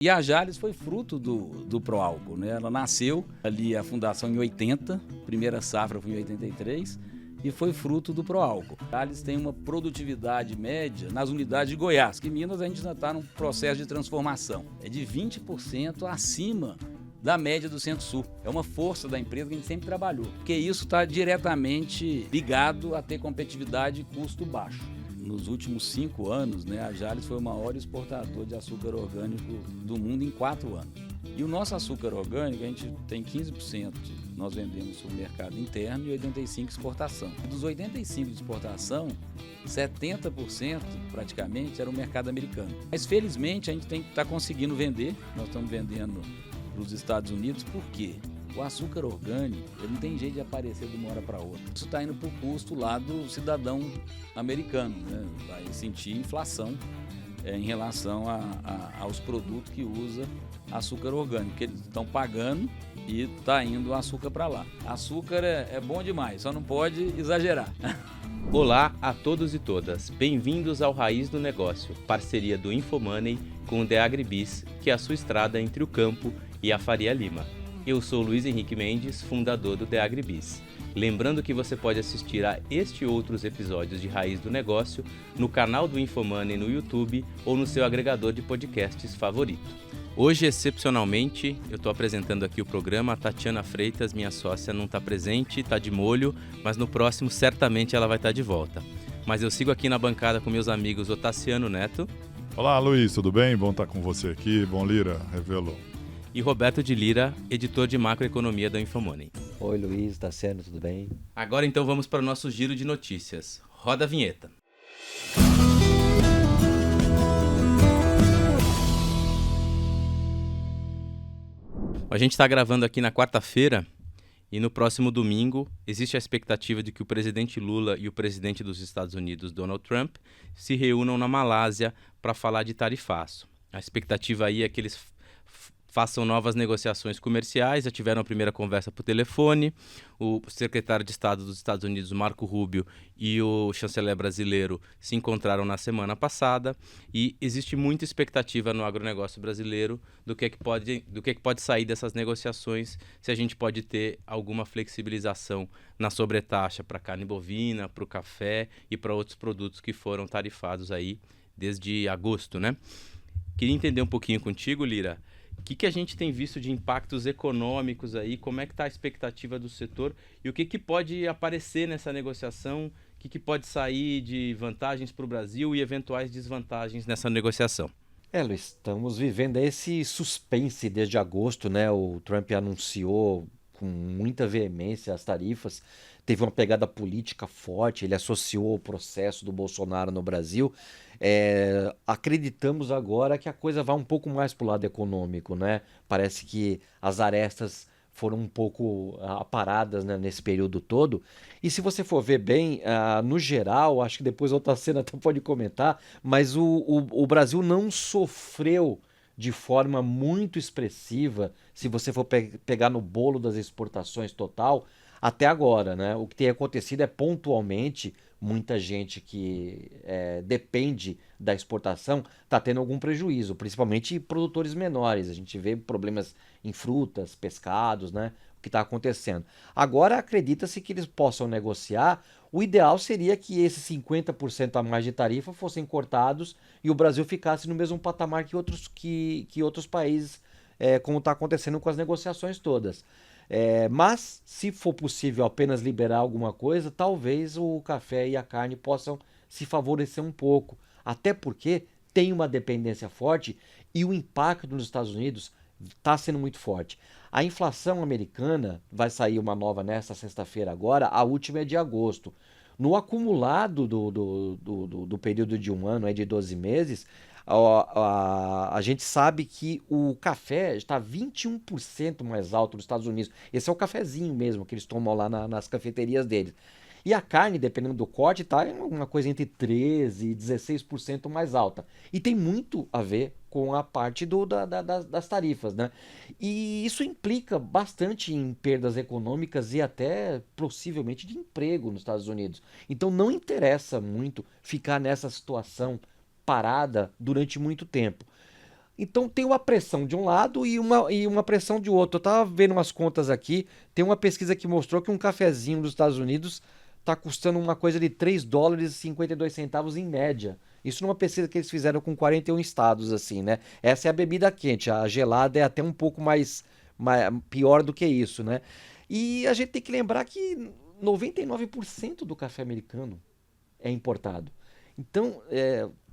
E a Jalles foi fruto do Proálcool, né? Ela nasceu ali, a fundação em 80, primeira safra foi em 83, e foi fruto do Proálcool. A Jalles tem uma produtividade média nas unidades de Goiás, que em Minas a gente ainda está num processo de transformação. É de 20% acima da média do Centro-Sul. É uma força da empresa que a gente sempre trabalhou, porque isso está diretamente ligado a ter competitividade e custo baixo. Nos últimos 5 anos, né, a Jalles foi o maior exportador de açúcar orgânico do mundo em 4 anos. E o nosso açúcar orgânico, a gente tem 15%, nós vendemos para o mercado interno e 85% exportação. Dos 85% de exportação, 70% praticamente era o mercado americano. Mas felizmente a gente está conseguindo vender, nós estamos vendendo para os Estados Unidos, por quê? O açúcar orgânico, ele não tem jeito de aparecer de uma hora para outra. Isso está indo para o custo lá do cidadão americano, né? Vai sentir inflação em relação aos produtos que usa açúcar orgânico, que eles estão pagando e está indo o açúcar para lá. Açúcar é bom demais, só não pode exagerar. Olá a todos e todas, bem-vindos ao Raiz do Negócio, parceria do Infomoney com o The Agribis, que é a sua estrada entre o campo e a Faria Lima. Eu sou Luiz Henrique Mendes, fundador do The Agribis. Lembrando que você pode assistir a este e outros episódios de Raiz do Negócio no canal do Infomoney no YouTube ou no seu agregador de podcasts favorito. Hoje, excepcionalmente, eu estou apresentando aqui o programa. A Tatiana Freitas, minha sócia, não está presente, está de molho, mas no próximo certamente ela vai estar de volta. Mas eu sigo aqui na bancada com meus amigos Otaciano Neto. Olá, Luiz, tudo bem? Bom estar com você aqui. Bom, Lira, Revelo. E Roberto de Lira, editor de macroeconomia da Infomoney. Oi, Luiz, Tassiano, tudo bem? Agora então vamos para o nosso giro de notícias. Roda a vinheta. A gente está gravando aqui na quarta-feira e no próximo domingo existe a expectativa de que o presidente Lula e o presidente dos Estados Unidos, Donald Trump, se reúnam na Malásia para falar de tarifaço. A expectativa aí é que eles façam novas negociações comerciais. Já tiveram a primeira conversa por telefone. O secretário de Estado dos Estados Unidos, Marco Rubio, e o chanceler brasileiro se encontraram na semana passada e existe muita expectativa no agronegócio brasileiro do que pode sair dessas negociações, se a gente pode ter alguma flexibilização na sobretaxa para a carne bovina, para o café e para outros produtos que foram tarifados aí desde agosto, né? Queria entender um pouquinho contigo, Lira, o que a gente tem visto de impactos econômicos aí, como é que está a expectativa do setor e o que pode aparecer nessa negociação, o que pode sair de vantagens para o Brasil e eventuais desvantagens nessa negociação? Luiz, estamos vivendo esse suspense desde agosto, né? O Trump anunciou com muita veemência as tarifas, teve uma pegada política forte, ele associou o processo do Bolsonaro no Brasil. Acreditamos agora que a coisa vai um pouco mais para o lado econômico, né? Parece que as arestas foram um pouco aparadas, né, nesse período todo. E se você for ver bem, no geral, acho que depois outra cena até pode comentar, mas o Brasil não sofreu de forma muito expressiva, se você for pegar no bolo das exportações total, até agora, né? O que tem acontecido é pontualmente muita gente que depende da exportação está tendo algum prejuízo, principalmente produtores menores. A gente vê problemas em frutas, pescados, né? O que está acontecendo. Agora acredita-se que eles possam negociar. O ideal seria que esses 50% a mais de tarifa fossem cortados e o Brasil ficasse no mesmo patamar que outros países, como está acontecendo com as negociações todas. Mas, se for possível apenas liberar alguma coisa, talvez o café e a carne possam se favorecer um pouco. Até porque tem uma dependência forte e o impacto nos Estados Unidos está sendo muito forte. A inflação americana vai sair uma nova nesta sexta-feira agora, a última é de agosto. No acumulado do período de um ano, de 12 meses, a gente sabe que o café está 21% mais alto nos Estados Unidos. Esse é o cafezinho mesmo que eles tomam lá nas cafeterias deles. E a carne, dependendo do corte, está uma coisa entre 13% e 16% mais alta. E tem muito a ver com a parte das tarifas, né? E isso implica bastante em perdas econômicas e até possivelmente de emprego nos Estados Unidos. Então não interessa muito ficar nessa situação parada durante muito tempo. Então tem uma pressão de um lado e uma pressão de outro. Eu estava vendo umas contas aqui, tem uma pesquisa que mostrou que um cafezinho dos Estados Unidos está custando uma coisa de 3 dólares e 52 centavos em média. Isso numa pesquisa que eles fizeram com 41 estados, assim, né? Essa é a bebida quente, a gelada é até um pouco pior do que isso, né? E a gente tem que lembrar que 99% do café americano é importado. Então,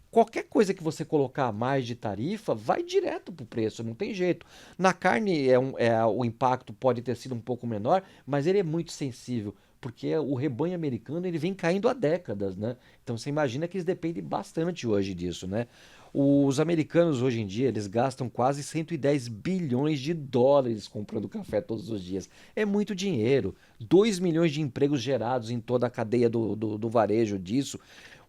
qualquer coisa que você colocar a mais de tarifa vai direto para o preço, não tem jeito. Na carne o impacto pode ter sido um pouco menor, mas ele é muito sensível, porque o rebanho americano ele vem caindo há décadas, né? Então você imagina que eles dependem bastante hoje disso, né? Os americanos hoje em dia eles gastam quase 110 bilhões de dólares comprando café todos os dias. É muito dinheiro. 2 milhões de empregos gerados em toda a cadeia do varejo disso.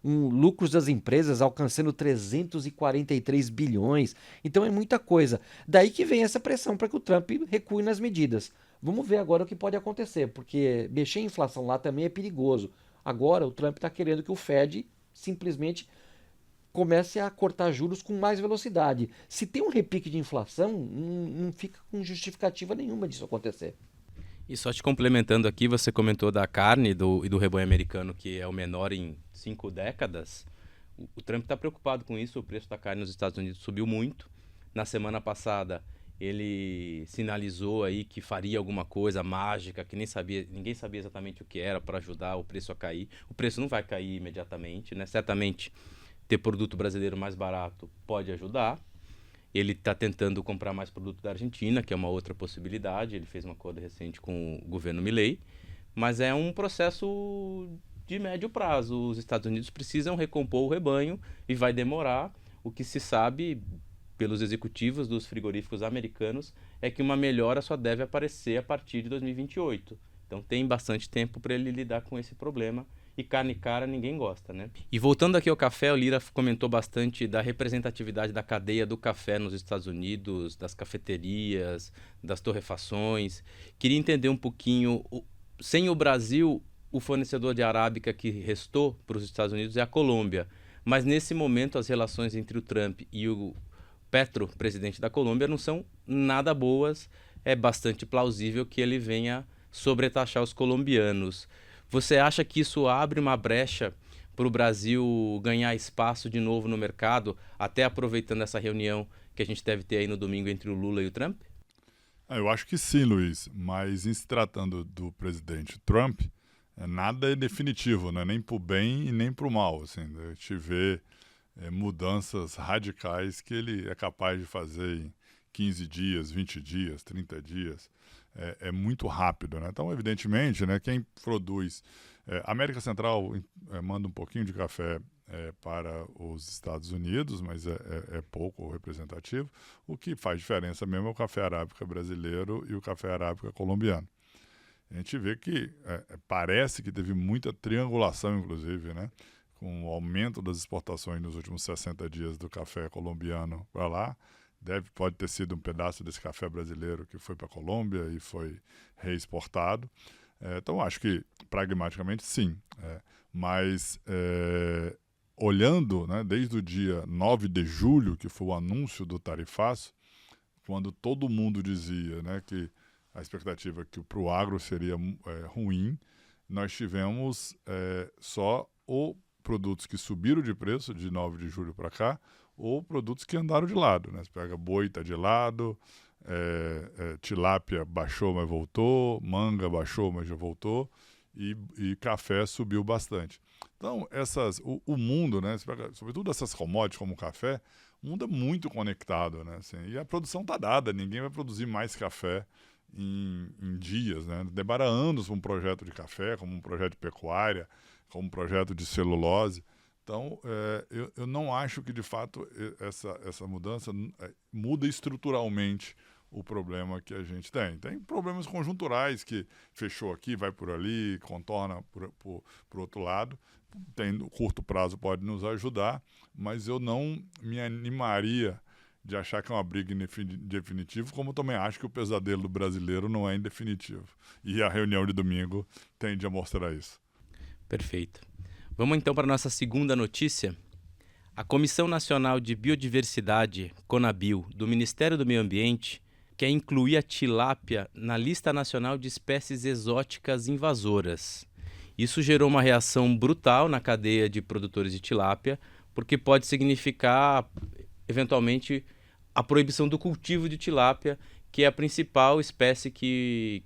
Lucros das empresas alcançando 343 bilhões. Então é muita coisa. Daí que vem essa pressão para que o Trump recue nas medidas. Vamos ver agora o que pode acontecer, porque mexer em inflação lá também é perigoso. Agora o Trump está querendo que o Fed simplesmente comece a cortar juros com mais velocidade. Se tem um repique de inflação, não fica com justificativa nenhuma disso acontecer. E só te complementando aqui, você comentou da carne e do rebanho americano, que é o menor em 5 décadas. O Trump está preocupado com isso, o preço da carne nos Estados Unidos subiu muito. Na semana passada, ele sinalizou aí que faria alguma coisa mágica, que ninguém sabia exatamente o que era para ajudar o preço a cair. O preço não vai cair imediatamente, né? Certamente ter produto brasileiro mais barato pode ajudar. Ele está tentando comprar mais produto da Argentina, que é uma outra possibilidade. Ele fez um acordo recente com o governo Milei. Mas é um processo de médio prazo. Os Estados Unidos precisam recompor o rebanho e vai demorar. O que se sabe pelos executivos dos frigoríficos americanos é que uma melhora só deve aparecer a partir de 2028. Então tem bastante tempo para ele lidar com esse problema. E carne cara ninguém gosta, né? E voltando aqui ao café, o Lira comentou bastante da representatividade da cadeia do café nos Estados Unidos, das cafeterias, das torrefações. Queria entender um pouquinho, sem o Brasil, o fornecedor de arábica que restou para os Estados Unidos é a Colômbia. Mas nesse momento as relações entre o Trump e o Petro, presidente da Colômbia, não são nada boas. É bastante plausível que ele venha sobretaxar os colombianos. Você acha que isso abre uma brecha para o Brasil ganhar espaço de novo no mercado, até aproveitando essa reunião que a gente deve ter aí no domingo entre o Lula e o Trump? Eu acho que sim, Luiz, mas em se tratando do presidente Trump, nada é definitivo, né? Nem para o bem e nem para o mal. Assim, a gente vê mudanças radicais que ele é capaz de fazer em 15 dias, 20 dias, 30 dias. É muito rápido, né? Então, evidentemente, né, quem produz... a América Central manda um pouquinho de café para os Estados Unidos, mas é pouco representativo. O que faz diferença mesmo é o café arábica brasileiro e o café arábica colombiano. A gente vê que parece que teve muita triangulação, inclusive, né? Com o aumento das exportações nos últimos 60 dias do café colombiano para lá. Pode ter sido um pedaço desse café brasileiro que foi para a Colômbia e foi reexportado. Então, acho que, pragmaticamente, sim. Mas, olhando, né, desde o dia 9 de julho, que foi o anúncio do tarifaço, quando todo mundo dizia, né, que a expectativa que para o agro seria ruim, nós tivemos só ou produtos que subiram de preço de 9 de julho para cá, ou produtos que andaram de lado, né? Você pega boi, está de lado, tilápia baixou, mas voltou, manga baixou, mas já voltou, e café subiu bastante. Então, o mundo, né? Você pega, sobretudo essas commodities como o café, o mundo é muito conectado, né? Assim, e a produção está dada, ninguém vai produzir mais café em dias, né? Demora anos para um projeto de café, como um projeto de pecuária, como um projeto de celulose. Então, eu não acho que, de fato, essa mudança muda estruturalmente o problema que a gente tem. Tem problemas conjunturais que fechou aqui, vai por ali, contorna por outro lado. O curto prazo pode nos ajudar, mas eu não me animaria de achar que é uma briga definitiva, como eu também acho que o pesadelo do brasileiro não é indefinitivo. E a reunião de domingo tende a mostrar isso. Perfeito. Vamos então para a nossa segunda notícia. A Comissão Nacional de Biodiversidade, CONABIO, do Ministério do Meio Ambiente, quer incluir a tilápia na lista nacional de espécies exóticas invasoras. Isso gerou uma reação brutal na cadeia de produtores de tilápia, porque pode significar, eventualmente, a proibição do cultivo de tilápia, que é a principal espécie que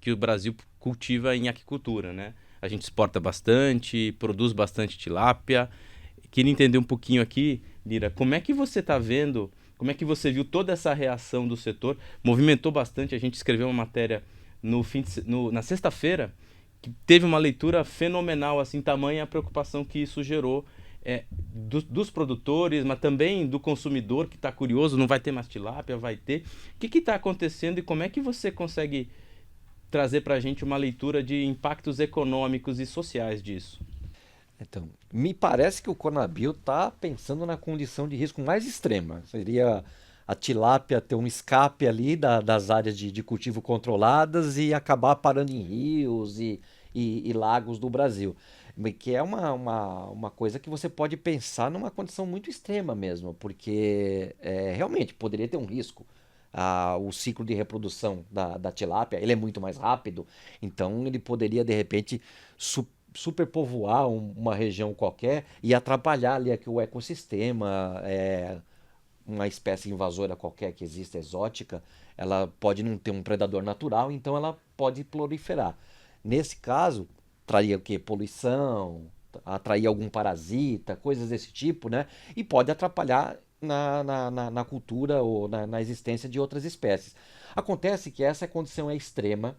o Brasil cultiva em aquicultura, né? A gente exporta bastante, produz bastante tilápia. Queria entender um pouquinho aqui, Lira, como é que você está vendo, como é que você viu toda essa reação do setor? Movimentou bastante, a gente escreveu uma matéria na sexta-feira, que teve uma leitura fenomenal, assim, tamanha a preocupação que isso gerou dos produtores, mas também do consumidor que está curioso, não vai ter mais tilápia, vai ter. O que está acontecendo e como é que você consegue trazer para a gente uma leitura de impactos econômicos e sociais disso? Então, me parece que o CONABIO está pensando na condição de risco mais extrema. Seria a tilápia ter um escape ali das áreas de cultivo controladas e acabar parando em rios e lagos do Brasil. Que é uma coisa que você pode pensar numa condição muito extrema mesmo, porque realmente poderia ter um risco. O ciclo de reprodução da tilápia, ele é muito mais rápido, então ele poderia de repente superpovoar uma região qualquer e atrapalhar ali o ecossistema. Uma espécie invasora qualquer que exista, exótica, ela pode não ter um predador natural, então ela pode proliferar. Nesse caso, traria o quê? Poluição, atrair algum parasita, coisas desse tipo, né? E pode atrapalhar na cultura ou na existência de outras espécies. Acontece que essa condição é extrema.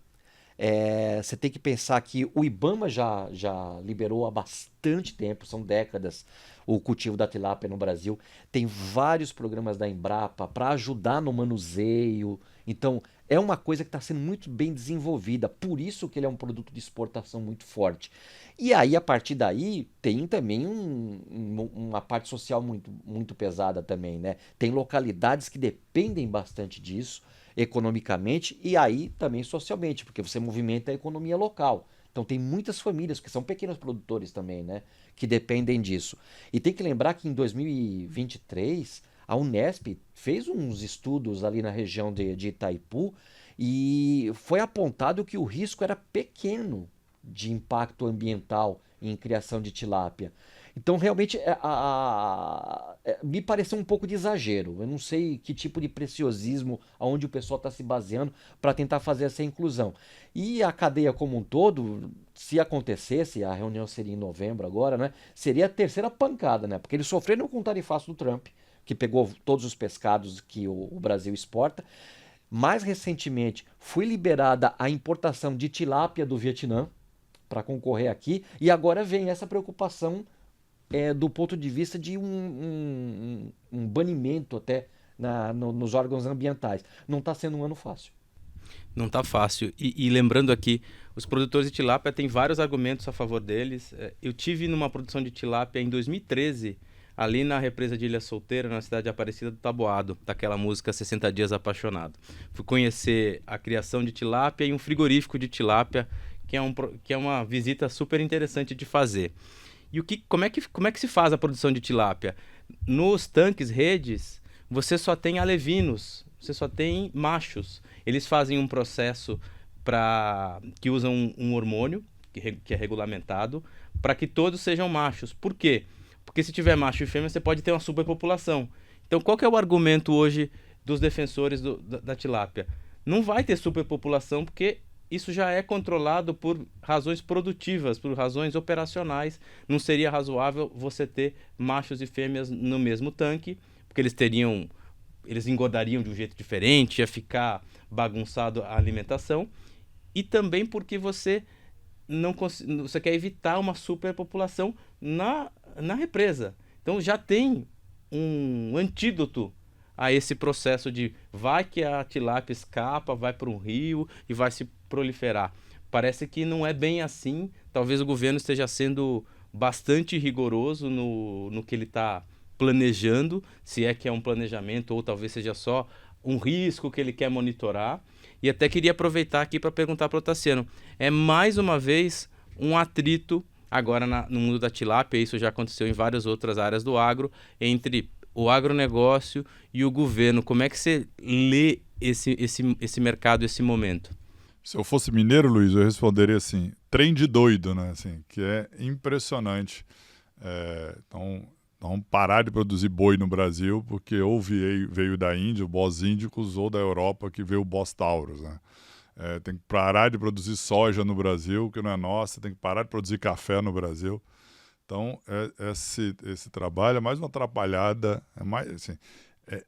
Você tem que pensar que o IBAMA já liberou há bastante tempo, são décadas, o cultivo da tilápia no Brasil. Tem vários programas da Embrapa para ajudar no manuseio. Então, é uma coisa que está sendo muito bem desenvolvida. Por isso que ele é um produto de exportação muito forte. E aí, a partir daí, tem também uma parte social muito, muito pesada também, né? Tem localidades que dependem bastante disso, economicamente e aí também socialmente, porque você movimenta a economia local. Então tem muitas famílias, que são pequenos produtores também, né, que dependem disso. E tem que lembrar que em 2023, a Unesp fez uns estudos ali na região de Itaipu e foi apontado que o risco era pequeno de impacto ambiental em criação de tilápia. Então, realmente, me pareceu um pouco de exagero. Eu não sei que tipo de preciosismo, aonde o pessoal está se baseando para tentar fazer essa inclusão. E a cadeia como um todo, se acontecesse, a reunião seria em novembro agora, né? Seria a terceira pancada, né? Porque eles sofreram com o tarifaço do Trump, que pegou todos os pescados que o Brasil exporta. Mais recentemente, foi liberada a importação de tilápia do Vietnã para concorrer aqui. E agora vem essa preocupação do ponto de vista de um banimento até nos órgãos ambientais. Não está sendo um ano fácil. Não está fácil. E lembrando aqui, os produtores de tilápia têm vários argumentos a favor deles. Eu tive numa produção de tilápia em 2013, ali na represa de Ilha Solteira, na cidade de Aparecida do Taboado, daquela música 60 Dias Apaixonado. Fui conhecer a criação de tilápia e um frigorífico de tilápia, que é uma visita super interessante de fazer. E como é que se faz a produção de tilápia? Nos tanques, redes, você só tem alevinos, você só tem machos. Eles fazem um processo que usam um hormônio, que é regulamentado, para que todos sejam machos. Por quê? Porque se tiver macho e fêmea, você pode ter uma superpopulação. Então, qual que é o argumento hoje dos defensores da tilápia? Não vai ter superpopulação, porque isso já é controlado por razões produtivas, por razões operacionais. Não seria razoável você ter machos e fêmeas no mesmo tanque, porque eles engordariam de um jeito diferente, ia ficar bagunçado a alimentação. E também porque você quer evitar uma superpopulação na represa. Então já tem um antídoto a esse processo de vai que a tilápia escapa, vai para um rio e vai se proliferar. Parece que não é bem assim. Talvez o governo esteja sendo bastante rigoroso no que ele está planejando, se é que é um planejamento ou talvez seja só um risco que ele quer monitorar. E até queria aproveitar aqui para perguntar para o Tassiano. É mais uma vez um atrito Agora, no mundo da tilápia, isso já aconteceu em várias outras áreas do agro, entre o agronegócio e o governo. Como é que você lê esse mercado, esse momento? Se eu fosse mineiro, Luiz, eu responderia assim, trem de doido, né? Assim, que é impressionante. Então, parar de produzir boi no Brasil, porque ou veio da Índia, o Bos Indicus, ou da Europa, que veio o Bos Taurus, né? Tem que parar de produzir soja no Brasil, que não é nossa, tem que parar de produzir café no Brasil. Então, esse trabalho é mais uma atrapalhada,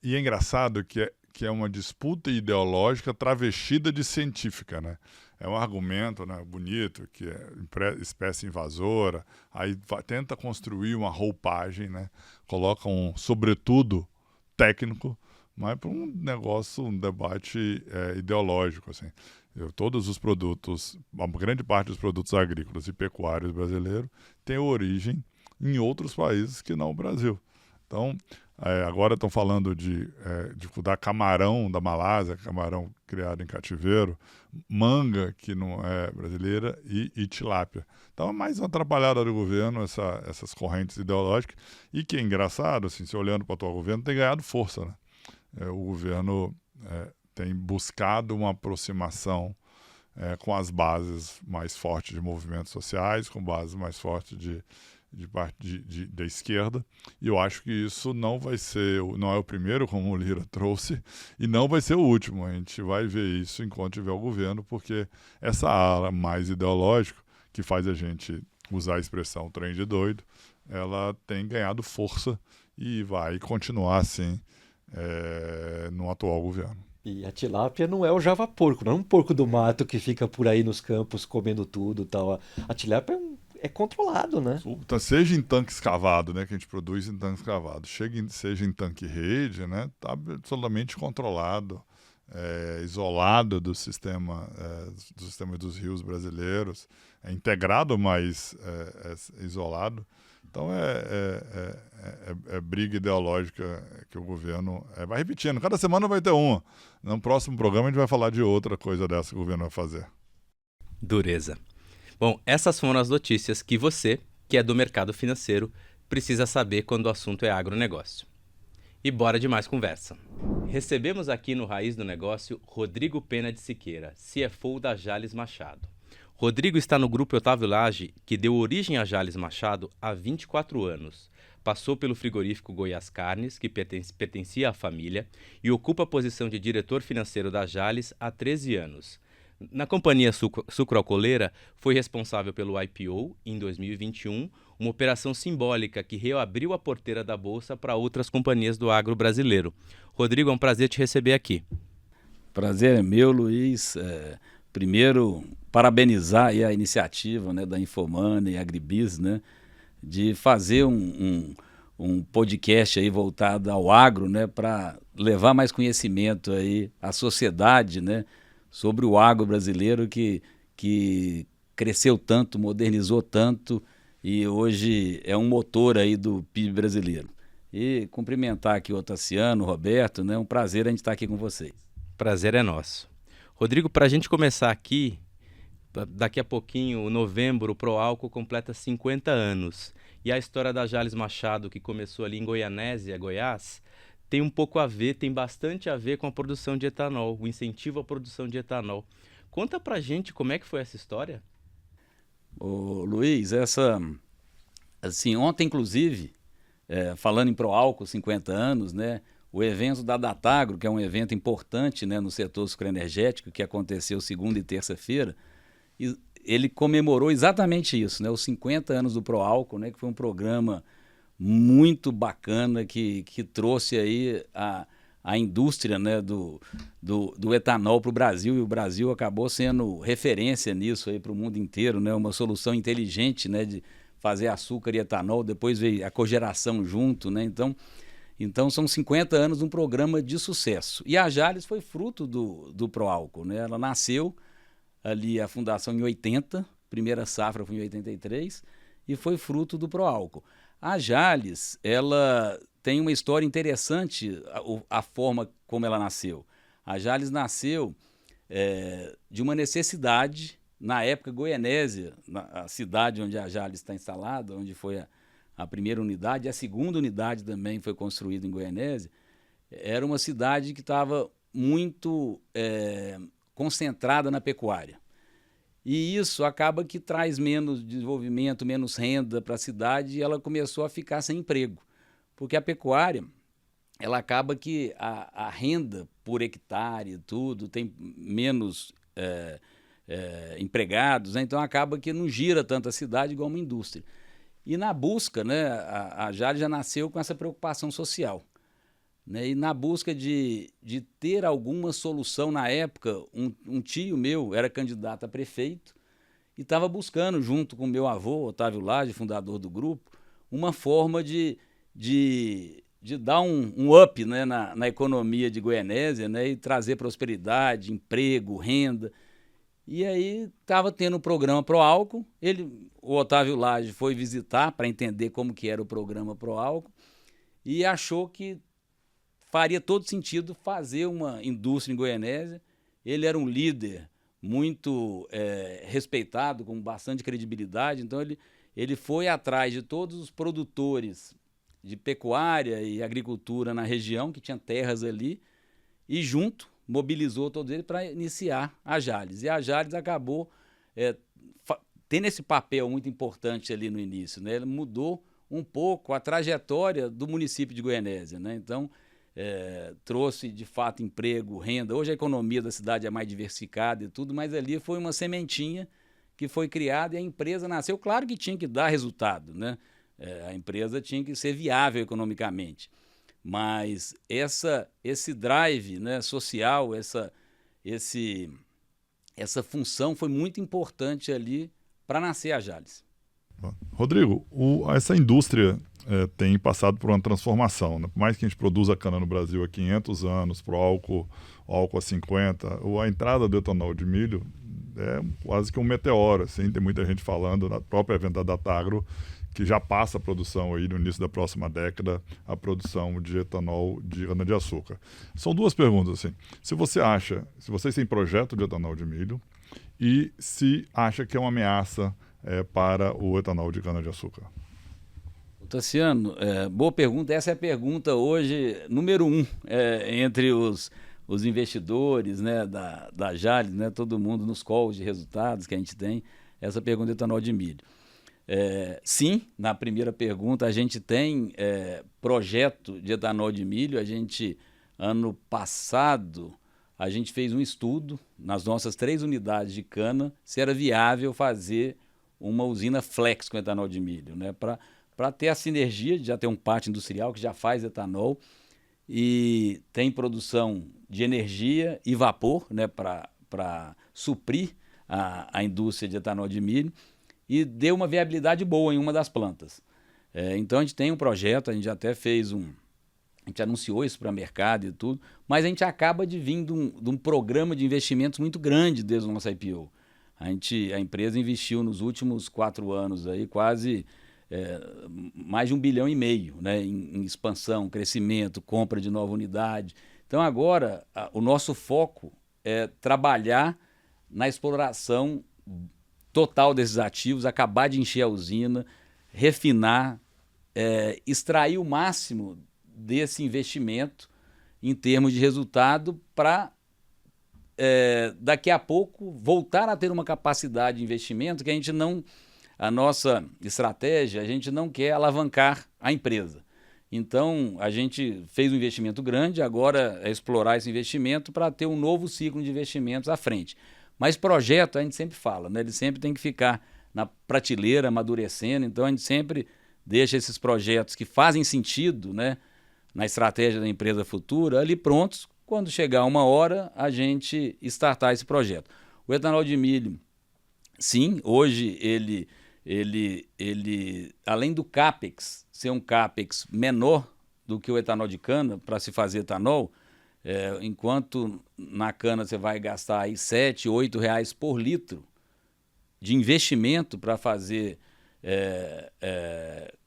e é engraçado que é uma disputa ideológica travestida de científica, né? É um argumento, né, bonito, que é espécie invasora, aí tenta construir uma roupagem, né? Coloca um sobretudo técnico, mas para um negócio, um debate ideológico, assim. Todos os produtos, a grande parte dos produtos agrícolas e pecuários brasileiros tem origem em outros países que não o Brasil. Então, agora estão falando de camarão da Malásia, camarão criado em cativeiro, manga, que não é brasileira, e tilápia. Então, é mais uma atrapalhada do governo, essas correntes ideológicas, e que é engraçado, assim, se olhando para o atual governo, tem ganhado força, né? O governo tem buscado uma aproximação com as bases mais fortes de movimentos sociais, com bases mais fortes da esquerda, e eu acho que isso não é o primeiro, como o Lira trouxe, e não vai ser o último. A gente vai ver isso enquanto tiver o governo, porque essa ala mais ideológica, que faz a gente usar a expressão trem de doido, ela tem ganhado força e vai continuar assim no atual governo. E a tilápia não é o java-porco, não é um porco do mato que fica por aí nos campos comendo tudo e tal. A tilápia é controlado, né? Então, seja em tanque escavado, né, que a gente produz em tanque escavado, seja em tanque rede, né, está absolutamente controlado, isolado do sistema dos rios brasileiros, é integrado, mas isolado. Então, é briga ideológica que o governo vai repetindo. Cada semana vai ter uma. No próximo programa a gente vai falar de outra coisa dessa que o governo vai fazer. Dureza. Bom, essas foram as notícias que você, que é do mercado financeiro, precisa saber quando o assunto é agronegócio. E bora de mais conversa. Recebemos aqui no Raiz do Negócio Rodrigo Pena de Siqueira, CFO da Jalles Machado. Rodrigo está no grupo Otávio Lage, que deu origem a Jalles Machado há 24 anos. Passou pelo frigorífico Goiás Carnes, que pertencia à família, e ocupa a posição de diretor financeiro da Jalles há 13 anos. Na companhia sucroalcooleira, foi responsável pelo IPO em 2021, uma operação simbólica que reabriu a porteira da Bolsa para outras companhias do agro brasileiro. Rodrigo, é um prazer te receber aqui. Prazer é meu, Luiz. Primeiro, parabenizar aí a iniciativa, né, da Infomani e Agribis, né, de fazer um podcast aí voltado ao agro, né, para levar mais conhecimento aí à sociedade, né, sobre o agro brasileiro que cresceu tanto, modernizou tanto e hoje é um motor aí do PIB brasileiro. E cumprimentar aqui o Otaciano, o Roberto, né? Um prazer a gente estar aqui com vocês. Prazer é nosso. Rodrigo, para a gente começar aqui, daqui a pouquinho, em novembro, o Proálcool completa 50 anos. E a história da Jalles Machado, que começou ali em Goianésia, Goiás, tem um pouco a ver, tem bastante a ver com a produção de etanol, o incentivo à produção de etanol. Conta pra gente como é que foi essa história. Ô, Luiz, ontem inclusive, falando em Proálcool 50 anos, né, o evento da Datagro, que é um evento importante, né, no setor sucroenergético, que aconteceu segunda e terça-feira, ele comemorou exatamente isso, né, os 50 anos do Proálcool, né, que foi um programa muito bacana que trouxe aí a indústria, né, do etanol para o Brasil, e o Brasil acabou sendo referência nisso aí para o mundo inteiro, né, uma solução inteligente, né, de fazer açúcar e etanol, depois veio a cogeração junto, né, então são 50 anos de um programa de sucesso. E a Jalles foi fruto do Proálcool, né, ela nasceu ali, a fundação em 80, primeira safra foi em 83, e foi fruto do Proálcool. A Jalles, ela tem uma história interessante, a forma como ela nasceu. A Jalles nasceu de uma necessidade na época, Goianésia, a cidade onde a Jalles está instalada, onde foi a primeira unidade, e a segunda unidade também foi construída em Goianésia, era uma cidade que estava muito concentrada na pecuária. E isso acaba que traz menos desenvolvimento, menos renda para a cidade, e ela começou a ficar sem emprego. Porque a pecuária, ela acaba que a renda por hectare e tudo, tem menos empregados, né? Então acaba que não gira tanto a cidade igual uma indústria. E na busca, né, a Jalles já nasceu com essa preocupação social. Né? E na busca de ter alguma solução, na época, um tio meu era candidato a prefeito e estava buscando, junto com meu avô, Otávio Lage, fundador do grupo, uma forma de dar um up, né, na economia de Goianésia, né, e trazer prosperidade, emprego, renda. E aí estava tendo um programa Proálcool, o Otávio Lage foi visitar para entender como que era o programa Proálcool e achou que faria todo sentido fazer uma indústria em Goianésia. Ele era um líder muito respeitado, com bastante credibilidade, então ele foi atrás de todos os produtores de pecuária e agricultura na região, que tinha terras ali, e junto mobilizou todos eles para iniciar a Jalles. E a Jalles acabou tendo esse papel muito importante ali no início, né? Ele mudou um pouco a trajetória do município de Goianésia, né? Então, trouxe de fato emprego, renda. Hoje a economia da cidade é mais diversificada e tudo, mas ali foi uma sementinha que foi criada e a empresa nasceu. Claro que tinha que dar resultado, né? A empresa tinha que ser viável economicamente, mas esse drive, né, social, essa função foi muito importante ali para nascer a Jalles. Rodrigo, essa indústria tem passado por uma transformação, né? Por mais que a gente produza cana no Brasil há 500 anos, para o álcool há 50, a entrada do etanol de milho é quase que um meteoro. Assim, tem muita gente falando, na própria venda da Datagro, que já passa a produção aí no início da próxima década, a produção de etanol de cana-de-açúcar. São duas perguntas, assim. Se vocês têm projeto de etanol de milho e se acha que é uma ameaça para o etanol de cana-de-açúcar. Tassiano, boa pergunta. Essa é a pergunta hoje número 1 entre os investidores, né, da Jalles, né, todo mundo nos calls de resultados que a gente tem, essa pergunta do etanol de milho. Sim, na primeira pergunta, a gente tem projeto de etanol de milho. Ano passado, a gente fez um estudo nas nossas 3 unidades de cana, se era viável fazer uma usina flex com etanol de milho, né? Para ter a sinergia de já ter um pátio industrial que já faz etanol e tem produção de energia e vapor, né, para suprir a indústria de etanol de milho, e deu uma viabilidade boa em uma das plantas. Então a gente tem um projeto, a gente até fez a gente anunciou isso para o mercado e tudo, mas a gente acaba de vir de um programa de investimentos muito grande desde o nosso IPO. A empresa investiu nos últimos 4 anos aí quase mais de 1,5 bilhão, né, em expansão, crescimento, compra de nova unidade. Então agora o nosso foco é trabalhar na exploração total desses ativos, acabar de encher a usina, refinar, extrair o máximo desse investimento em termos de resultado para daqui a pouco voltar a ter uma capacidade de investimento que a nossa estratégia, a gente não quer alavancar a empresa. Então, a gente fez um investimento grande, agora é explorar esse investimento para ter um novo ciclo de investimentos à frente. Mas projeto, a gente sempre fala, né? Ele sempre tem que ficar na prateleira, amadurecendo, então a gente sempre deixa esses projetos que fazem sentido, né, na estratégia da empresa futura, ali prontos, quando chegar uma hora, a gente startar esse projeto. O etanol de milho, sim, hoje ele além do CAPEX, ser um CAPEX menor do que o etanol de cana para se fazer etanol, enquanto na cana você vai gastar aí R$7, R$8 por litro de investimento para fazer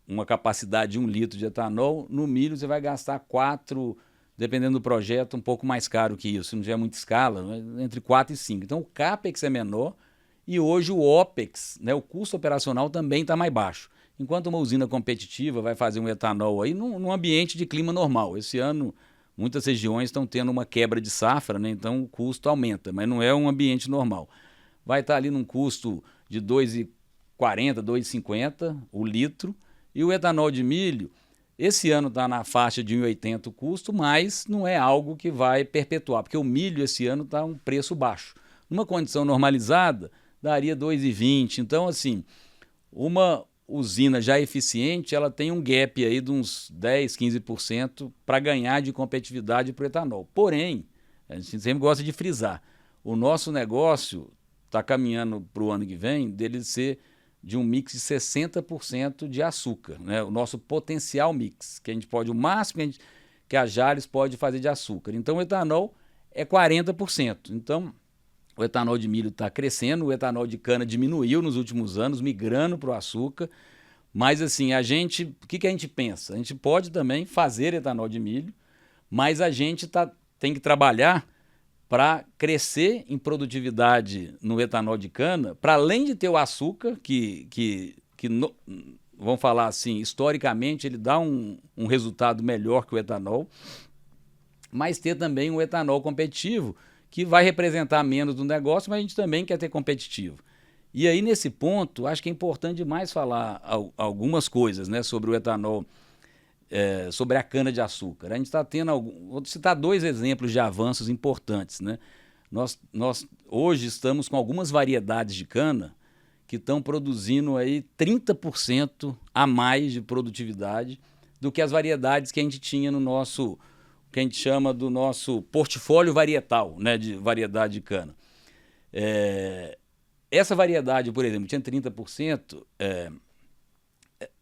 uma capacidade de 1 litro de etanol, no milho você vai gastar 4, dependendo do projeto, um pouco mais caro que isso, não já é muita escala, né? Entre 4 e 5. Então o CAPEX é menor E hoje o OPEX, né, o custo operacional também está mais baixo. Enquanto uma usina competitiva vai fazer um etanol aí num ambiente de clima normal. Esse ano, muitas regiões estão tendo uma quebra de safra, né, então o custo aumenta, mas não é um ambiente normal. Vai estar ali num custo de R$ 2,40, R$ 2,50 o litro. E o etanol de milho, esse ano está na faixa de R$ 1,80 o custo, mas não é algo que vai perpetuar, porque o milho esse ano está um preço baixo. Numa condição normalizada, daria R$ 2,20. Então, assim, uma usina já eficiente, ela tem um gap aí de uns 10, 15% para ganhar de competitividade para o etanol. Porém, a gente sempre gosta de frisar, o nosso negócio está caminhando para o ano que vem dele ser de um mix de 60% de açúcar, né? O nosso potencial mix, que a gente pode, o máximo que a Jalles pode fazer de açúcar. Então, o etanol é 40%. Então, o etanol de milho está crescendo, o etanol de cana diminuiu nos últimos anos, migrando para o açúcar. Mas, assim, o que a gente pensa? A gente pode também fazer etanol de milho, mas a gente tem que trabalhar para crescer em produtividade no etanol de cana, para além de ter o açúcar, vamos falar assim, historicamente ele dá um resultado melhor que o etanol, mas ter também um etanol competitivo, que vai representar menos do negócio, mas a gente também quer ter competitivo. E aí, nesse ponto, acho que é importante demais falar algumas coisas, né, sobre o etanol, sobre a cana-de-açúcar. A gente está tendo vou citar 2 exemplos de avanços importantes, né? Nós hoje estamos com algumas variedades de cana que estão produzindo aí 30% a mais de produtividade do que as variedades que a gente tinha no nosso, que a gente chama do nosso portfólio varietal, né, de variedade de cana. Essa variedade, por exemplo, tinha 30%,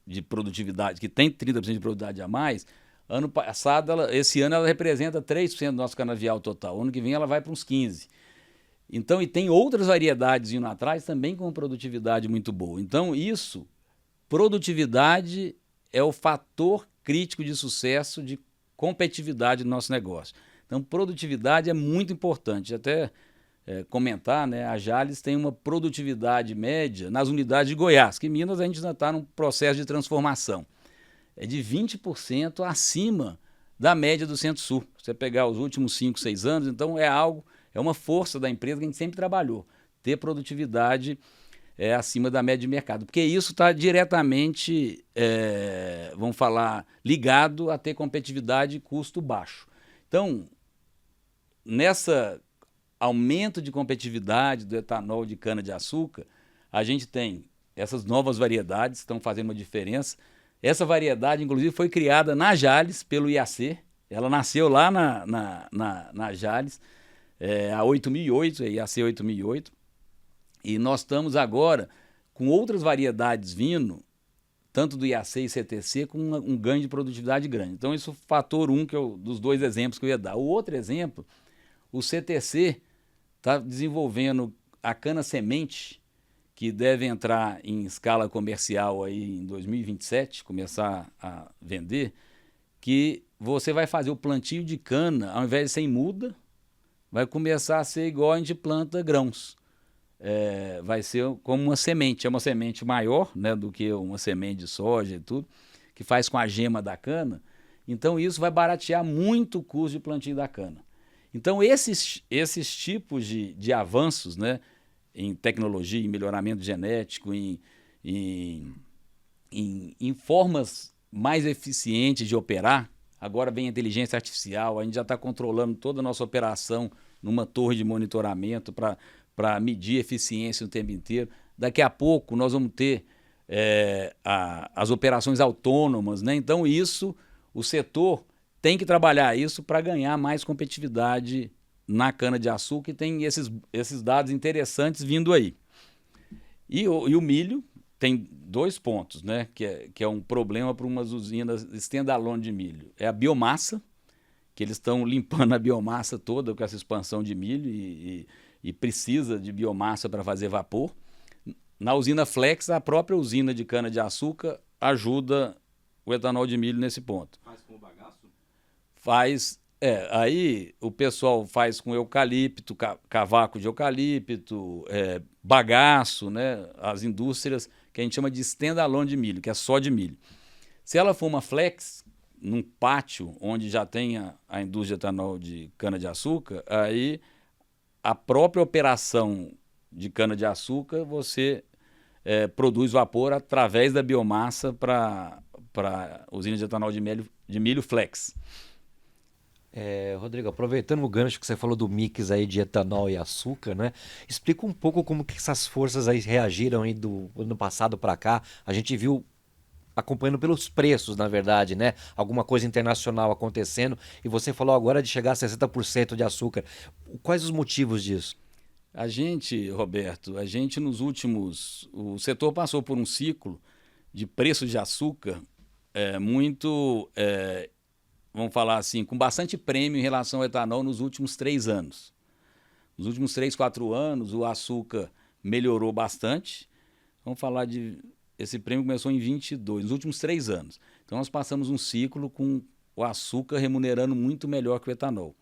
de produtividade, que tem 30% de produtividade a mais. Ano passado, esse ano ela representa 3% do nosso canavial total. Ano que vem ela vai para uns 15%. Então, e tem outras variedades indo atrás também com produtividade muito boa. Então, produtividade é o fator crítico de sucesso, de competitividade do nosso negócio. Então, produtividade é muito importante. Até comentar, né, a Jalles tem uma produtividade média nas unidades de Goiás, que em Minas a gente ainda está num processo de transformação. É de 20% acima da média do Centro-Sul. Você pegar os últimos 5, 6 anos, então é uma força da empresa que a gente sempre trabalhou, ter produtividade acima da média de mercado, porque isso está diretamente, vamos falar, ligado a ter competitividade e custo baixo. Então, nessa aumento de competitividade do etanol de cana-de-açúcar, a gente tem essas novas variedades que estão fazendo uma diferença. Essa variedade, inclusive, foi criada na Jalles pelo IAC. Ela nasceu lá na Jalles, a 8008, a IAC 8008. E nós estamos agora com outras variedades vindo, tanto do IAC e CTC, com um ganho de produtividade grande. Então, isso é o fator 1 dos 2 exemplos que eu ia dar. O outro exemplo, o CTC está desenvolvendo a cana-semente, que deve entrar em escala comercial aí em 2027, começar a vender, que você vai fazer o plantio de cana, ao invés de ser em muda, vai começar a ser igual a gente planta grãos. Vai ser como uma semente, é uma semente maior, né, do que uma semente de soja e tudo, que faz com a gema da cana. Então isso vai baratear muito o custo de plantio da cana. Então esses tipos de avanços, né, em tecnologia, em melhoramento genético, em formas mais eficientes de operar. Agora vem a inteligência artificial, a gente já está controlando toda a nossa operação numa torre de monitoramento para medir eficiência o tempo inteiro. Daqui a pouco nós vamos ter as operações autônomas, né? Então o setor tem que trabalhar isso para ganhar mais competitividade na cana-de-açúcar, e tem esses dados interessantes vindo aí. E o milho tem 2 pontos, né, que é um problema para umas usinas standalone de milho. É a biomassa, que eles estão limpando a biomassa toda com essa expansão de milho e precisa de biomassa para fazer vapor. Na usina Flex, a própria usina de cana-de-açúcar ajuda o etanol de milho nesse ponto. Faz como bagaço? Faz Aí o pessoal faz com eucalipto, cavaco de eucalipto, bagaço, né? As indústrias que a gente chama de standalone de milho, que é só de milho. Se ela for uma flex, num pátio onde já tem a indústria de etanol de cana-de-açúcar, aí a própria operação de cana-de-açúcar você produz vapor através da biomassa para usina de etanol de milho flex. Rodrigo, aproveitando o gancho que você falou do mix aí de etanol e açúcar, né? Explica um pouco como que essas forças aí reagiram aí do ano passado para cá. A gente viu acompanhando pelos preços, na verdade, né? Alguma coisa internacional acontecendo e você falou agora de chegar a 60% de açúcar. Quais os motivos disso? Roberto, o setor passou por um ciclo de preço de açúcar muito, vamos falar assim, com bastante prêmio em relação ao etanol nos últimos 3 anos. Nos últimos 3, 4 anos, o açúcar melhorou bastante. Vamos falar esse prêmio começou em 22, nos últimos 3 anos. Então nós passamos um ciclo com o açúcar remunerando muito melhor que o etanol. O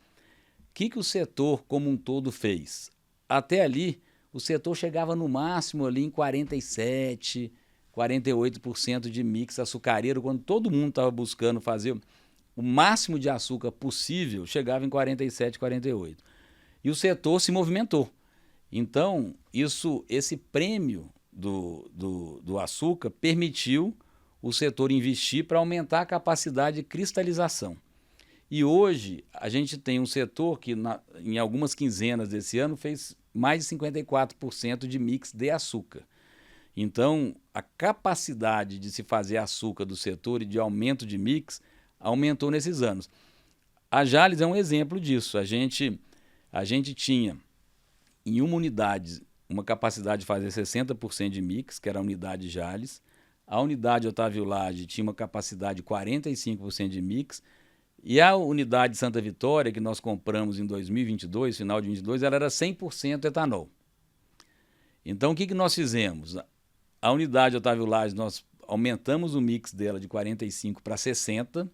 que o setor como um todo fez? Até ali, o setor chegava no máximo ali em 47%, 48% de mix açucareiro, quando todo mundo estava buscando fazer o máximo de açúcar possível, chegava em 47%, 48%. E o setor se movimentou. Então, esse prêmio do açúcar permitiu o setor investir para aumentar a capacidade de cristalização. E hoje a gente tem um setor que em algumas quinzenas desse ano fez mais de 54% de mix de açúcar. Então a capacidade de se fazer açúcar do setor e de aumento de mix aumentou nesses anos. A Jalles é um exemplo disso. A gente tinha em uma unidade uma capacidade de fazer 60% de mix, que era a unidade Jalles. A unidade Otávio Lage tinha uma capacidade de 45% de mix. E a unidade Santa Vitória, que nós compramos em 2022, final de 2022, ela era 100% etanol. Então, o que nós fizemos? A unidade Otávio Lage, nós aumentamos o mix dela de 45% para 60%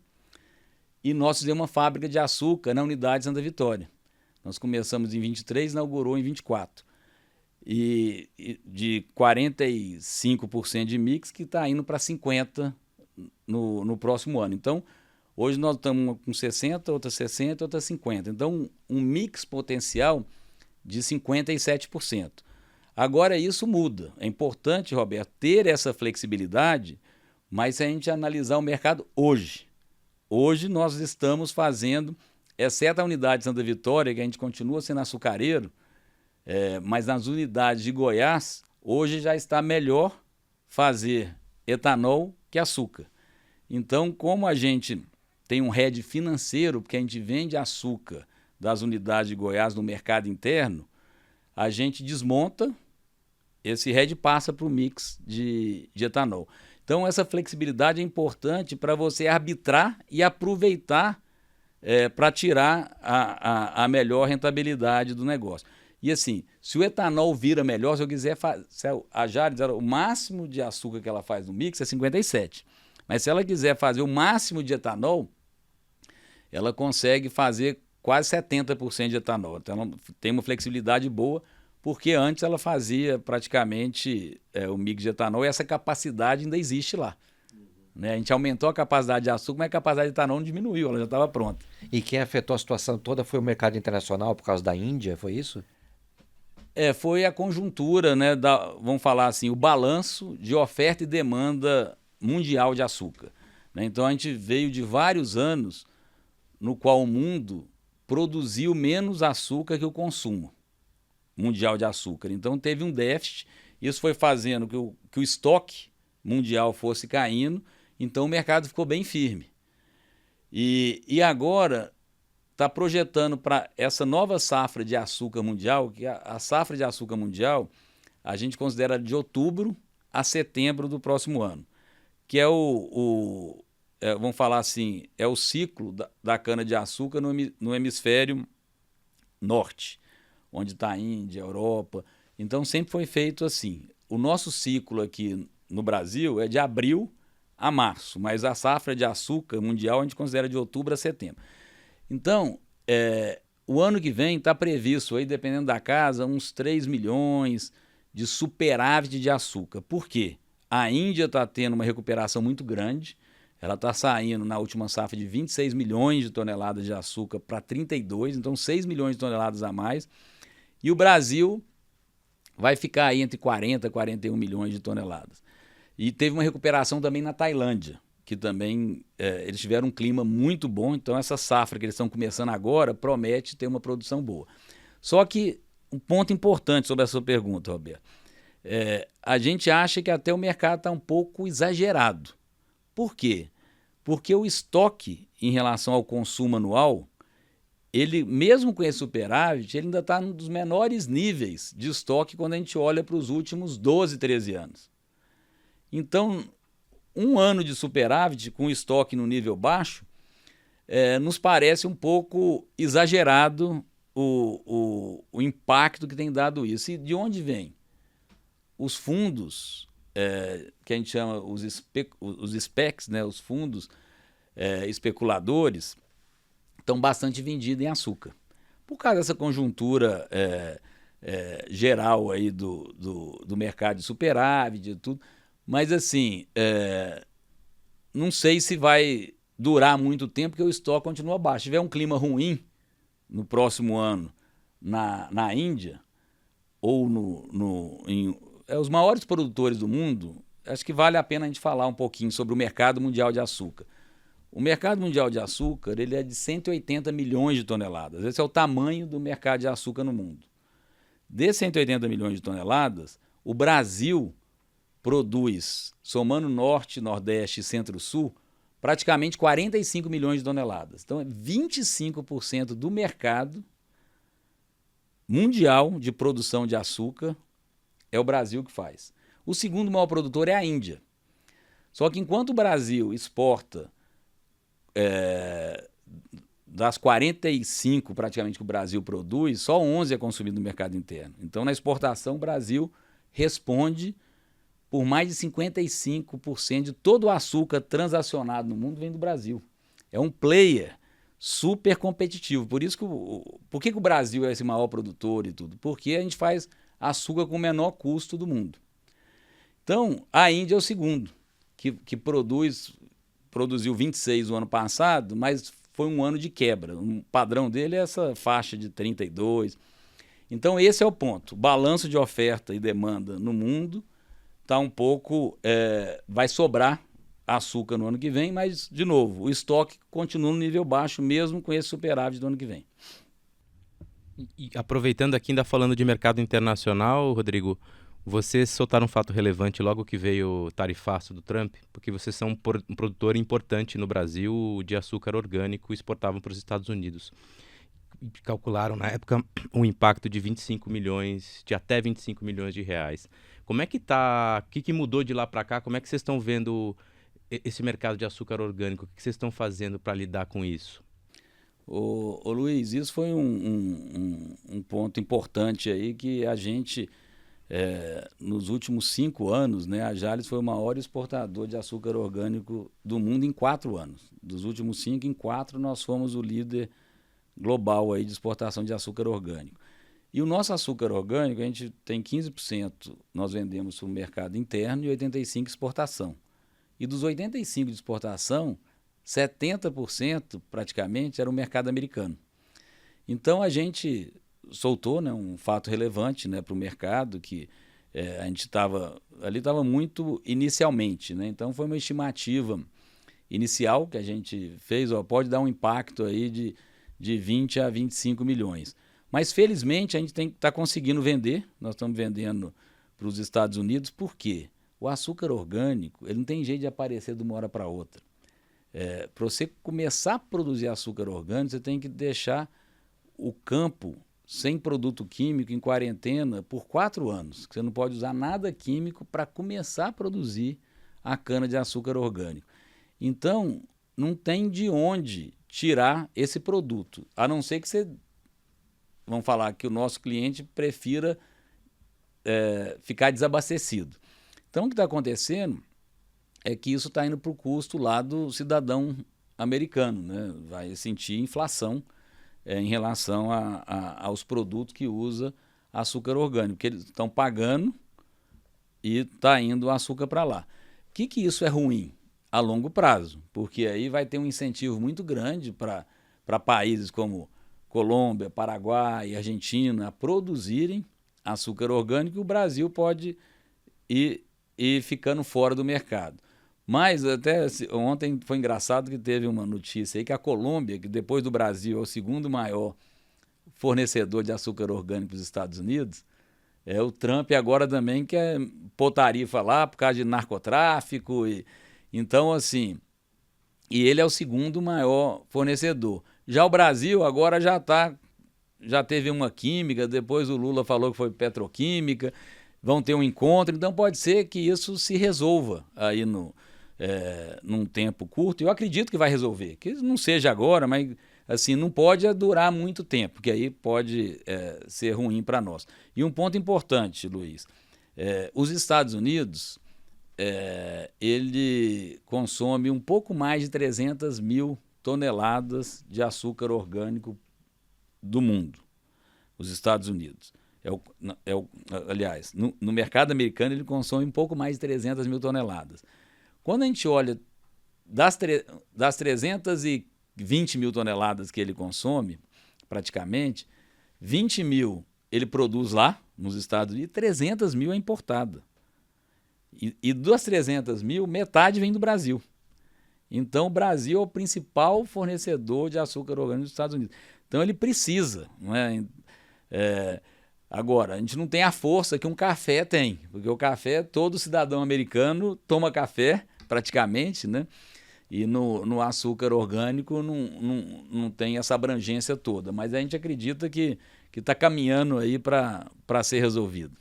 e nós fizemos uma fábrica de açúcar na unidade Santa Vitória. Nós começamos em 23, inaugurou em 24. E de 45% de mix que está indo para 50% no próximo ano. Então, hoje nós estamos com 60%, outra 60%, outra 50%. Então, um mix potencial de 57%. Agora, isso muda. É importante, Roberto, ter essa flexibilidade, mas se a gente analisar o mercado hoje nós estamos fazendo, exceto a unidade de Santa Vitória, que a gente continua sendo açucareiro, mas nas unidades de Goiás, hoje já está melhor fazer etanol que açúcar. Então, como a gente tem um hedge financeiro, porque a gente vende açúcar das unidades de Goiás no mercado interno, a gente desmonta, esse hedge passa para o mix de etanol. Então, essa flexibilidade é importante para você arbitrar e aproveitar para tirar a melhor rentabilidade do negócio. E assim, se o etanol vira melhor, se eu quiser a Jalles, o máximo de açúcar que ela faz no mix é 57%. Mas se ela quiser fazer o máximo de etanol, ela consegue fazer quase 70% de etanol. Então ela tem uma flexibilidade boa, porque antes ela fazia praticamente o mix de etanol e essa capacidade ainda existe lá. Né? A gente aumentou a capacidade de açúcar, mas a capacidade de etanol não diminuiu, ela já estava pronta. E quem afetou a situação toda foi o mercado internacional por causa da Índia, foi isso? Foi a conjuntura, né, vamos falar assim, o balanço de oferta e demanda mundial de açúcar. Né? Então a gente veio de vários anos no qual o mundo produziu menos açúcar que o consumo mundial de açúcar. Então teve um déficit, isso foi fazendo que o estoque mundial fosse caindo, então o mercado ficou bem firme. E agora está projetando para essa nova safra de açúcar mundial, que a safra de açúcar mundial a gente considera de outubro a setembro do próximo ano, que é vamos falar assim, é o ciclo da cana-de-açúcar no hemisfério norte, onde está a Índia, a Europa. Então sempre foi feito assim. O nosso ciclo aqui no Brasil é de abril a março, mas a safra de açúcar mundial a gente considera de outubro a setembro. Então, o ano que vem está previsto, aí, dependendo da casa, uns 3 milhões de superávit de açúcar. Por quê? A Índia está tendo uma recuperação muito grande. Ela está saindo na última safra de 26 milhões de toneladas de açúcar para 32, então 6 milhões de toneladas a mais. E o Brasil vai ficar aí entre 40 e 41 milhões de toneladas. E teve uma recuperação também na Tailândia, que também eles tiveram um clima muito bom, então essa safra que eles estão começando agora promete ter uma produção boa. Só que um ponto importante sobre a sua pergunta, Roberto, a gente acha que até o mercado está um pouco exagerado. Por quê? Porque o estoque em relação ao consumo anual, ele, mesmo com esse superávit, ele ainda está num dos menores níveis de estoque quando a gente olha para os últimos 12, 13 anos. Então, um ano de superávit com estoque no nível baixo, nos parece um pouco exagerado o impacto que tem dado isso. E de onde vem? Os fundos, que a gente chama os SPECs, né, os fundos especuladores, estão bastante vendidos em açúcar. Por causa dessa conjuntura geral aí do mercado de superávit e tudo. Mas assim, não sei se vai durar muito tempo, porque o estoque continua baixo. Se tiver um clima ruim no próximo ano na Índia, ou os maiores produtores do mundo, acho que vale a pena a gente falar um pouquinho sobre o mercado mundial de açúcar. O mercado mundial de açúcar ele é de 180 milhões de toneladas. Esse é o tamanho do mercado de açúcar no mundo. Desses 180 milhões de toneladas, o Brasil produz, somando Norte, Nordeste e Centro-Sul, praticamente 45 milhões de toneladas. Então, 25% do mercado mundial de produção de açúcar é o Brasil que faz. O segundo maior produtor é a Índia. Só que enquanto o Brasil exporta das 45 praticamente que o Brasil produz, só 11 é consumido no mercado interno. Então, na exportação, o Brasil responde por mais de 55% de todo o açúcar transacionado no mundo vem do Brasil. É um player super competitivo. Por isso que por que o Brasil é esse maior produtor e tudo? Porque a gente faz açúcar com o menor custo do mundo. Então, a Índia é o segundo, que produziu 26 no ano passado, mas foi um ano de quebra. O padrão dele é essa faixa de 32. Então, esse é o ponto. O balanço de oferta e demanda no mundo está um pouco... vai sobrar açúcar no ano que vem, mas, de novo, o estoque continua no nível baixo, mesmo com esse superávit do ano que vem. E aproveitando aqui, ainda falando de mercado internacional, Rodrigo, vocês soltaram um fato relevante logo que veio o tarifaço do Trump, porque vocês são um produtor importante no Brasil de açúcar orgânico e exportavam para os Estados Unidos. Calcularam, na época, um impacto de 25 milhões, de até 25 milhões de reais. Como é que tá? O que mudou de lá para cá? Como é que vocês estão vendo esse mercado de açúcar orgânico? O que vocês estão fazendo para lidar com isso? Ô Luiz, isso foi um ponto importante aí que a gente, nos últimos 5 anos, né, a Jalles foi o maior exportador de açúcar orgânico do mundo em 4 anos. Dos últimos 5, em 4 nós fomos o líder global aí de exportação de açúcar orgânico. E o nosso açúcar orgânico, a gente tem 15%, nós vendemos para o mercado interno e 85% exportação. E dos 85% de exportação, 70% praticamente era o mercado americano. Então a gente soltou, né, um fato relevante, né, para o mercado, que a gente estava muito inicialmente, né? Então foi uma estimativa inicial que a gente fez, pode dar um impacto aí de 20 a 25 milhões. Mas felizmente a gente está conseguindo vender, nós estamos vendendo para os Estados Unidos, por quê? O açúcar orgânico ele não tem jeito de aparecer de uma hora para outra. Para você começar a produzir açúcar orgânico, você tem que deixar o campo sem produto químico em quarentena por 4 anos. Você não pode usar nada químico para começar a produzir a cana de açúcar orgânico. Então, não tem de onde tirar esse produto, a não ser que vamos falar que o nosso cliente prefira ficar desabastecido. Então, o que está acontecendo é que isso está indo para o custo lá do cidadão americano, né? Vai sentir inflação em relação aos produtos que usa açúcar orgânico, porque eles estão pagando e está indo o açúcar para lá. O que isso é ruim? A longo prazo, porque aí vai ter um incentivo muito grande para países como Colômbia, Paraguai, Argentina a produzirem açúcar orgânico, e o Brasil pode ir ficando fora do mercado. Mas até ontem foi engraçado que teve uma notícia aí que a Colômbia, que depois do Brasil é o segundo maior fornecedor de açúcar orgânico dos Estados Unidos, o Trump agora também quer pôr tarifa lá por causa de narcotráfico. Então, assim, e ele é o segundo maior fornecedor. Já o Brasil agora já teve uma química, depois o Lula falou que foi petroquímica, vão ter um encontro, então pode ser que isso se resolva aí num tempo curto. Eu acredito que vai resolver, que não seja agora, mas assim, não pode durar muito tempo, porque aí pode ser ruim para nós. E um ponto importante, Luiz, os Estados Unidos, ele consome um pouco mais de 300 mil toneladas de açúcar orgânico do mundo, os Estados Unidos. Aliás, no mercado americano ele consome um pouco mais de 300 mil toneladas. Quando a gente olha das 320 mil toneladas que ele consome, praticamente, 20 mil ele produz lá, nos Estados Unidos, e 300 mil é importada. E das 300 mil, metade vem do Brasil. Então, o Brasil é o principal fornecedor de açúcar orgânico dos Estados Unidos. Então, ele precisa. Não é? Agora, a gente não tem a força que um café tem, porque o café, todo cidadão americano toma café, praticamente, né? E no açúcar orgânico não tem essa abrangência toda. Mas a gente acredita que está caminhando aí para ser resolvido.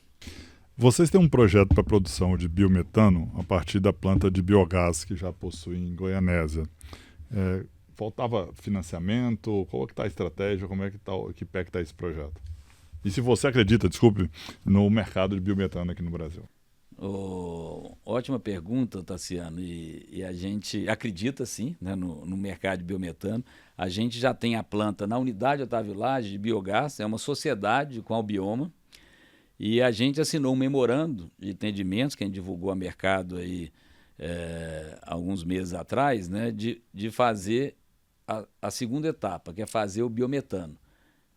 Vocês têm um projeto para a produção de biometano a partir da planta de biogás que já possui em Goianésia. Faltava financiamento? Qual que está a estratégia? Como é que está, que pé que está esse projeto? E se você acredita, desculpe, no mercado de biometano aqui no Brasil? Ótima pergunta, Tassiano. E a gente acredita sim, né, no mercado de biometano. A gente já tem a planta na Unidade Otávio Lage de biogás, é uma sociedade com a Albioma. E a gente assinou um memorando de entendimentos que a gente divulgou a mercado aí, alguns meses atrás, né, de fazer a segunda etapa, que é fazer o biometano.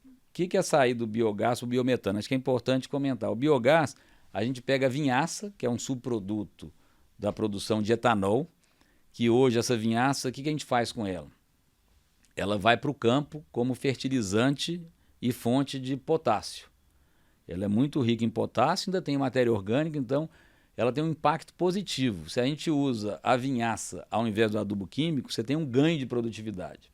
O que é sair do biogás para o biometano? Acho que é importante comentar. O biogás, a gente pega a vinhaça, que é um subproduto da produção de etanol, que hoje essa vinhaça, o que a gente faz com ela? Ela vai para o campo como fertilizante e fonte de potássio. Ela é muito rica em potássio, ainda tem matéria orgânica, então ela tem um impacto positivo. Se a gente usa a vinhaça ao invés do adubo químico, você tem um ganho de produtividade.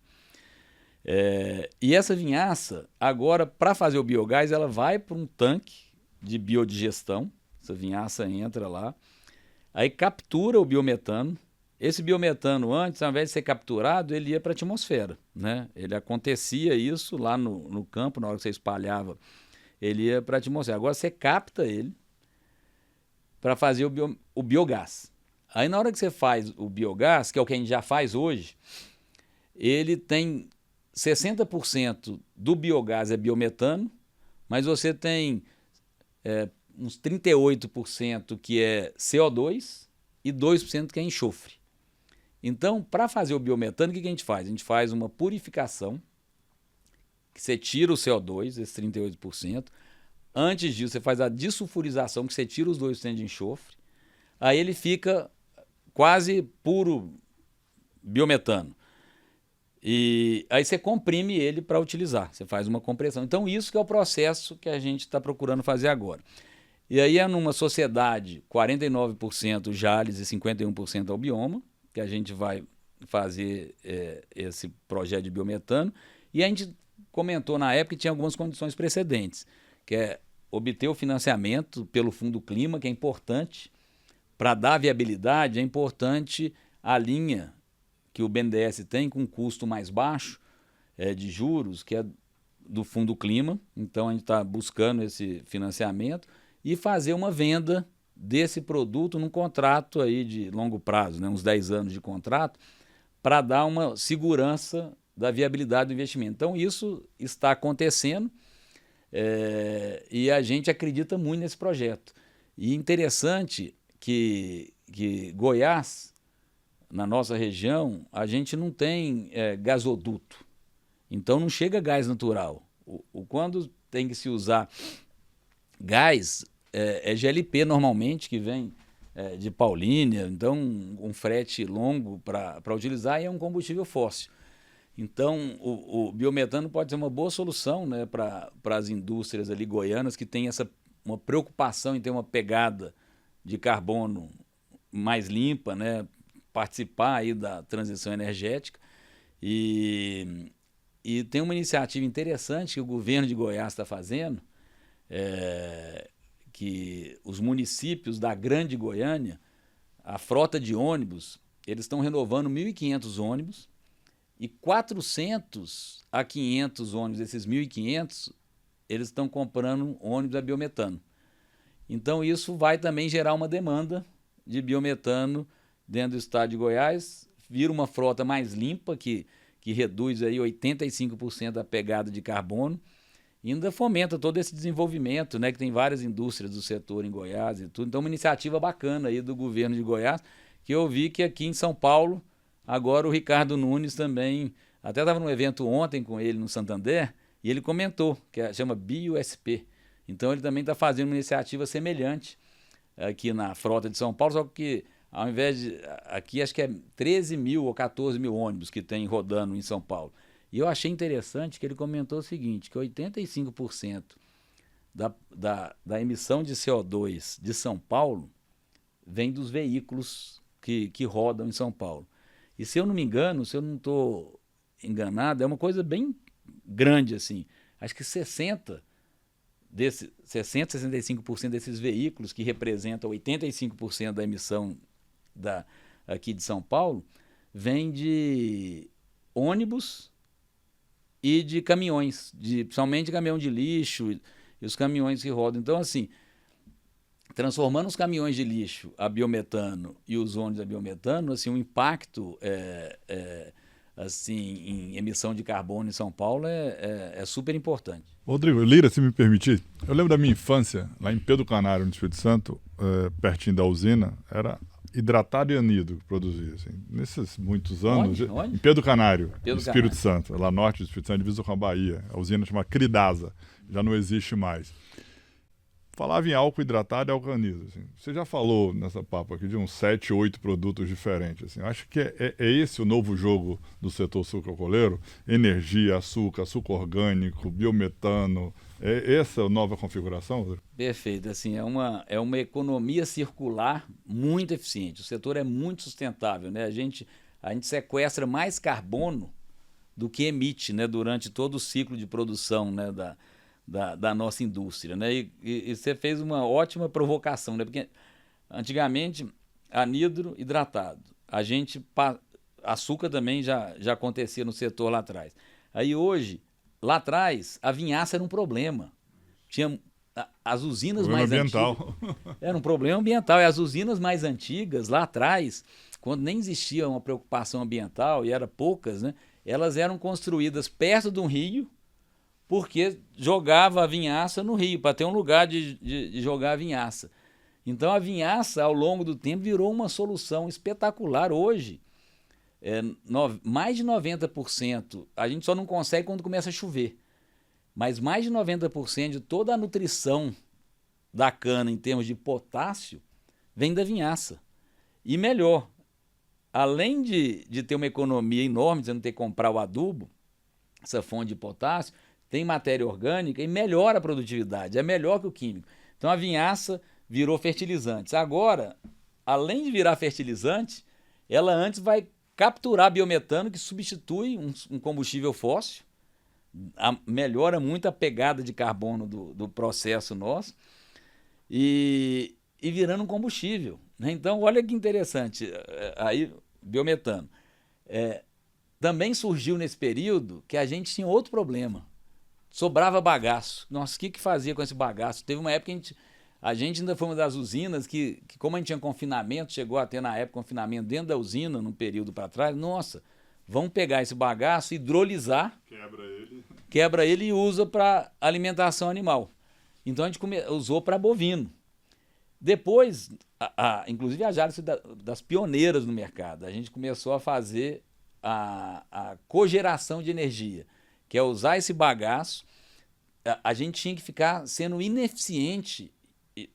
E essa vinhaça, agora, para fazer o biogás, ela vai para um tanque de biodigestão. Essa vinhaça entra lá, aí captura o biometano. Esse biometano, antes, ao invés de ser capturado, ele ia para a atmosfera, né? Ele acontecia isso lá no campo, na hora que você espalhava, ele ia para a atmosfera. Agora você capta ele para fazer o biogás. Aí na hora que você faz o biogás, que é o que a gente já faz hoje, ele tem 60% do biogás é biometano, mas você tem uns 38% que é CO2 e 2% que é enxofre. Então, para fazer o biometano, o que a gente faz? A gente faz uma purificação, que você tira o CO2, esse 38%. Antes disso, você faz a dessulfurização, que você tira os 2% de enxofre. Aí ele fica quase puro biometano. E aí você comprime ele para utilizar. Você faz uma compressão. Então, isso que é o processo que a gente está procurando fazer agora. E aí é numa sociedade 49% Jalles e 51% Albioma, que a gente vai fazer esse projeto de biometano. E a gente comentou na época que tinha algumas condições precedentes, que é obter o financiamento pelo Fundo Clima, que é importante. Para dar viabilidade, é importante a linha que o BNDES tem com custo mais baixo de juros, que é do Fundo Clima. Então, a gente está buscando esse financiamento e fazer uma venda desse produto num contrato aí de longo prazo, né, uns 10 anos de contrato, para dar uma segurança da viabilidade do investimento. Então, isso está acontecendo e a gente acredita muito nesse projeto. E interessante que Goiás, na nossa região, a gente não tem gasoduto. Então, não chega gás natural. Quando tem que se usar gás, é GLP normalmente, que vem de Paulínia, então um frete longo para utilizar, e é um combustível fóssil. Então, o biometano pode ser uma boa solução, né, para as indústrias ali goianas que têm uma preocupação em ter uma pegada de carbono mais limpa, né, participar aí da transição energética. E tem uma iniciativa interessante que o governo de Goiás está fazendo, que os municípios da Grande Goiânia, a frota de ônibus, eles estão renovando 1.500 ônibus e 400 a 500 ônibus, esses 1.500, eles estão comprando ônibus a biometano. Então isso vai também gerar uma demanda de biometano dentro do estado de Goiás, vira uma frota mais limpa, que reduz aí 85% da pegada de carbono, e ainda fomenta todo esse desenvolvimento, né, que tem várias indústrias do setor em Goiás e tudo. Então, uma iniciativa bacana aí do governo de Goiás, que eu vi que aqui em São Paulo, agora o Ricardo Nunes também, até estava num evento ontem com ele no Santander, e ele comentou, que chama BioSP. Então, ele também está fazendo uma iniciativa semelhante aqui na frota de São Paulo, só que ao invés de... Aqui acho que é 13 mil ou 14 mil ônibus que tem rodando em São Paulo. E eu achei interessante que ele comentou o seguinte, que 85% da emissão de CO2 de São Paulo vem dos veículos que rodam em São Paulo. E se eu não me engano, se eu não estou enganado, é uma coisa bem grande assim. Acho que 65% desses veículos, que representam 85% da emissão aqui de São Paulo, vem de ônibus e de caminhões, principalmente caminhão de lixo e os caminhões que rodam. Então, assim, transformando os caminhões de lixo a biometano e os ônibus a biometano, assim, o impacto assim, em emissão de carbono em São Paulo é super importante. Rodrigo Lira, se me permitir, eu lembro da minha infância, lá em Pedro Canário, no Espírito Santo, pertinho da usina, era hidratado e anido que produzia. Assim. Nesses muitos anos, Onde? em Pedro Canário, no Espírito Santo, lá norte do Espírito Santo, divisa com a Bahia, a usina chama Cridasa, já não existe mais. Falava em álcool hidratado e álcool anido. Assim. Você já falou nessa papo aqui de uns 7, 8 produtos diferentes. Assim. Acho que é esse o novo jogo do setor sucroalcooleiro? Energia, açúcar orgânico, biometano. É essa a nova configuração, Rodrigo? Perfeito. Assim, é uma economia circular muito eficiente. O setor é muito sustentável. Né? A gente sequestra mais carbono do que emite, né, durante todo o ciclo de produção, né, da nossa indústria, né? E você fez uma ótima provocação, né? Porque antigamente, anidro hidratado, açúcar também já acontecia no setor lá atrás. Aí hoje, lá atrás, a vinhaça era um problema. Tinha as usinas mais antigas. Era um problema ambiental. E as usinas mais antigas, lá atrás, quando nem existia uma preocupação ambiental, e eram poucas, né? Elas eram construídas perto de um rio, porque jogava a vinhaça no rio, para ter um lugar de jogar a vinhaça. Então a vinhaça, ao longo do tempo, virou uma solução espetacular. Hoje, mais de 90%, a gente só não consegue quando começa a chover, mas mais de 90% de toda a nutrição da cana em termos de potássio vem da vinhaça. E melhor, além de ter uma economia enorme, de você não ter que comprar o adubo, essa fonte de potássio, tem matéria orgânica e melhora a produtividade, é melhor que o químico. Então a vinhaça virou fertilizante. Agora, além de virar fertilizante, ela antes vai capturar biometano, que substitui um combustível fóssil, melhora muito a pegada de carbono do processo nosso, e virando um combustível. Né? Então, olha que interessante, aí, biometano. Também surgiu nesse período que a gente tinha outro problema. Sobrava bagaço. Nossa, o que fazia com esse bagaço? Teve uma época que a gente ainda foi uma das usinas que como a gente tinha confinamento, chegou a ter na época confinamento dentro da usina, num período para trás, nossa, vão pegar esse bagaço, hidrolisar, quebra ele e usa para alimentação animal. Então a gente usou para bovino. Depois, inclusive a Jalles foi das pioneiras no mercado. A gente começou a fazer a cogeração de energia, que é usar esse bagaço. A gente tinha que ficar sendo ineficiente,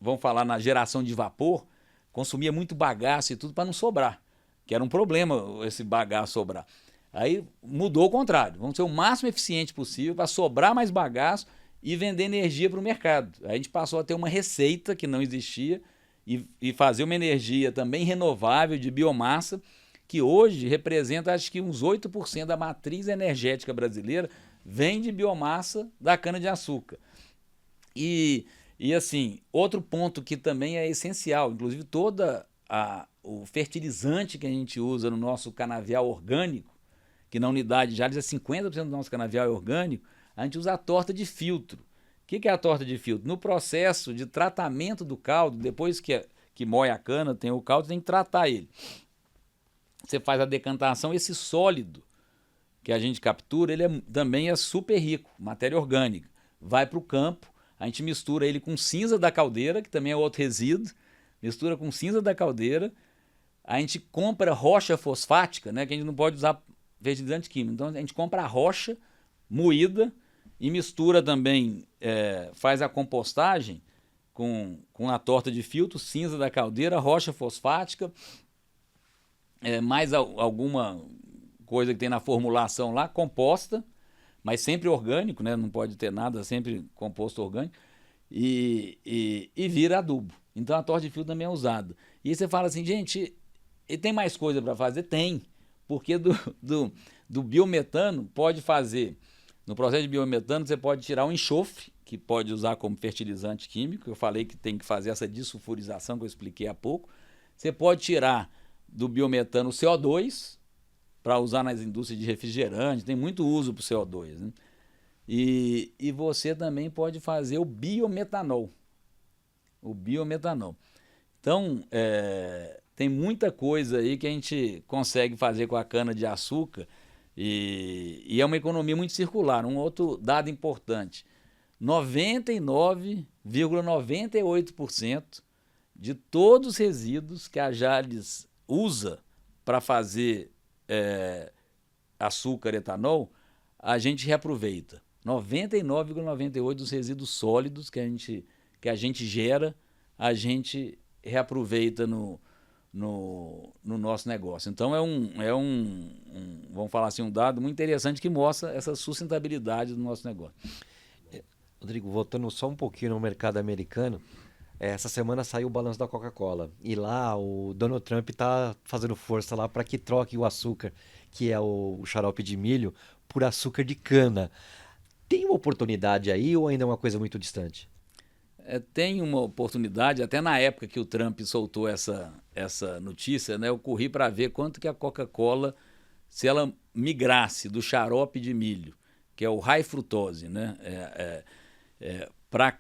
vamos falar na geração de vapor, consumia muito bagaço e tudo para não sobrar, que era um problema esse bagaço sobrar. Aí mudou o contrário, vamos ser o máximo eficiente possível para sobrar mais bagaço e vender energia para o mercado. Aí a gente passou a ter uma receita que não existia e fazer uma energia também renovável de biomassa, que hoje representa acho que uns 8% da matriz energética brasileira vem de biomassa da cana-de-açúcar. E assim, outro ponto que também é essencial, inclusive o fertilizante que a gente usa no nosso canavial orgânico, que na unidade Jalles é 50% do nosso canavial é orgânico, a gente usa a torta de filtro. O que é a torta de filtro? No processo de tratamento do caldo, depois que moe a cana, tem o caldo, tem que tratar ele. Você faz a decantação, esse sólido que a gente captura, ele também é super rico, matéria orgânica. Vai para o campo, a gente mistura ele com cinza da caldeira, que também é outro resíduo, mistura com cinza da caldeira, a gente compra rocha fosfática, né, que a gente não pode usar fertilizante químico, então a gente compra a rocha moída e mistura também, faz a compostagem com a torta de filtro, cinza da caldeira, rocha fosfática, mais alguma coisa que tem na formulação lá, composta, mas sempre orgânico, né? Não pode ter nada, sempre composto orgânico, e vira adubo. Então a torta de filtro também é usada. E aí você fala assim, gente, e tem mais coisa para fazer? Tem, porque do biometano pode fazer, no processo de biometano você pode tirar o enxofre, que pode usar como fertilizante químico, eu falei que tem que fazer essa desulfurização que eu expliquei há pouco, você pode tirar do biometano o CO2, para usar nas indústrias de refrigerante, tem muito uso para o CO2. Né? E você também pode fazer o biometanol. Então, tem muita coisa aí que a gente consegue fazer com a cana-de-açúcar e é uma economia muito circular. Um outro dado importante, 99,98% de todos os resíduos que a Jalles usa para fazer açúcar, etanol, a gente reaproveita. 99,98% dos resíduos sólidos que a gente gera, a gente reaproveita no nosso negócio. Então vamos falar assim, um dado muito interessante que mostra essa sustentabilidade do nosso negócio. Rodrigo, voltando só um pouquinho no mercado americano, essa semana saiu o balanço da Coca-Cola e lá o Donald Trump está fazendo força lá para que troque o açúcar, que é o xarope de milho, por açúcar de cana. Tem uma oportunidade aí ou ainda é uma coisa muito distante? Tem uma oportunidade, até na época que o Trump soltou essa notícia, né, eu corri para ver quanto que a Coca-Cola, se ela migrasse do xarope de milho, que é o high frutose, né, para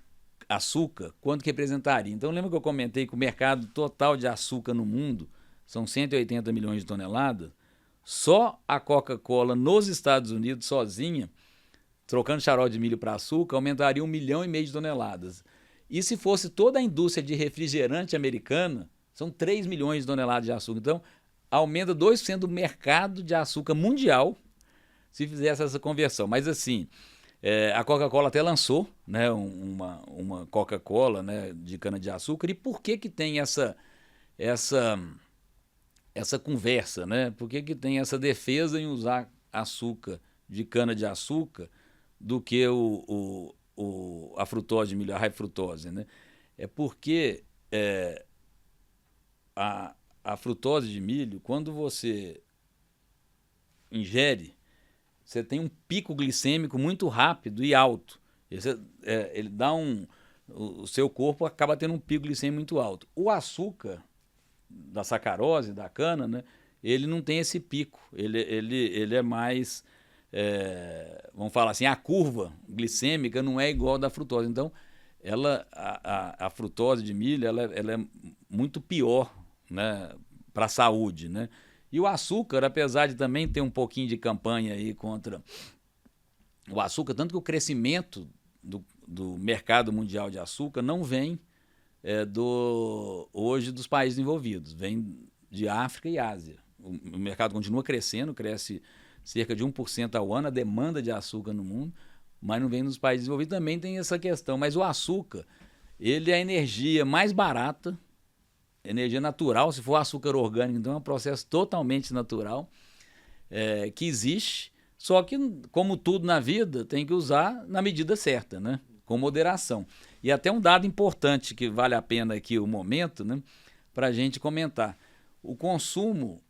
açúcar, quanto que representaria. Então lembra que eu comentei que o mercado total de açúcar no mundo são 180 milhões de toneladas? Só a Coca-Cola nos Estados Unidos, sozinha, trocando xarope de milho para açúcar, aumentaria 1,5 milhão de toneladas. E se fosse toda a indústria de refrigerante americana, são 3 milhões de toneladas de açúcar. Então, aumenta 2% do mercado de açúcar mundial se fizesse essa conversão. Mas assim, a Coca-Cola até lançou, né, uma Coca-Cola, né, de cana-de-açúcar. E por que tem essa conversa, né? Por que tem essa defesa em usar açúcar de cana-de-açúcar do que a frutose de milho, a high frutose, né? É porque a frutose de milho, quando você ingere, você tem um pico glicêmico muito rápido e alto. Ele dá o seu corpo acaba tendo um pico glicêmico muito alto. O açúcar da sacarose, da cana, né, ele não tem esse pico. Ele é mais, vamos falar assim, a curva glicêmica não é igual à da frutose. Então, a frutose de milho ela é muito pior, né, para a saúde, né? E o açúcar, apesar de também ter um pouquinho de campanha aí contra o açúcar, tanto que o crescimento do mercado mundial de açúcar não vem hoje dos países envolvidos, vem de África e Ásia. O mercado continua crescendo, cresce cerca de 1% ao ano, a demanda de açúcar no mundo, mas não vem dos países desenvolvidos, também tem essa questão. Mas o açúcar, ele é a energia mais barata, energia natural, se for açúcar orgânico, então é um processo totalmente natural, que existe, só que, como tudo na vida, tem que usar na medida certa, né? Com moderação. E até um dado importante que vale a pena aqui o momento, né, para a gente comentar. O consumo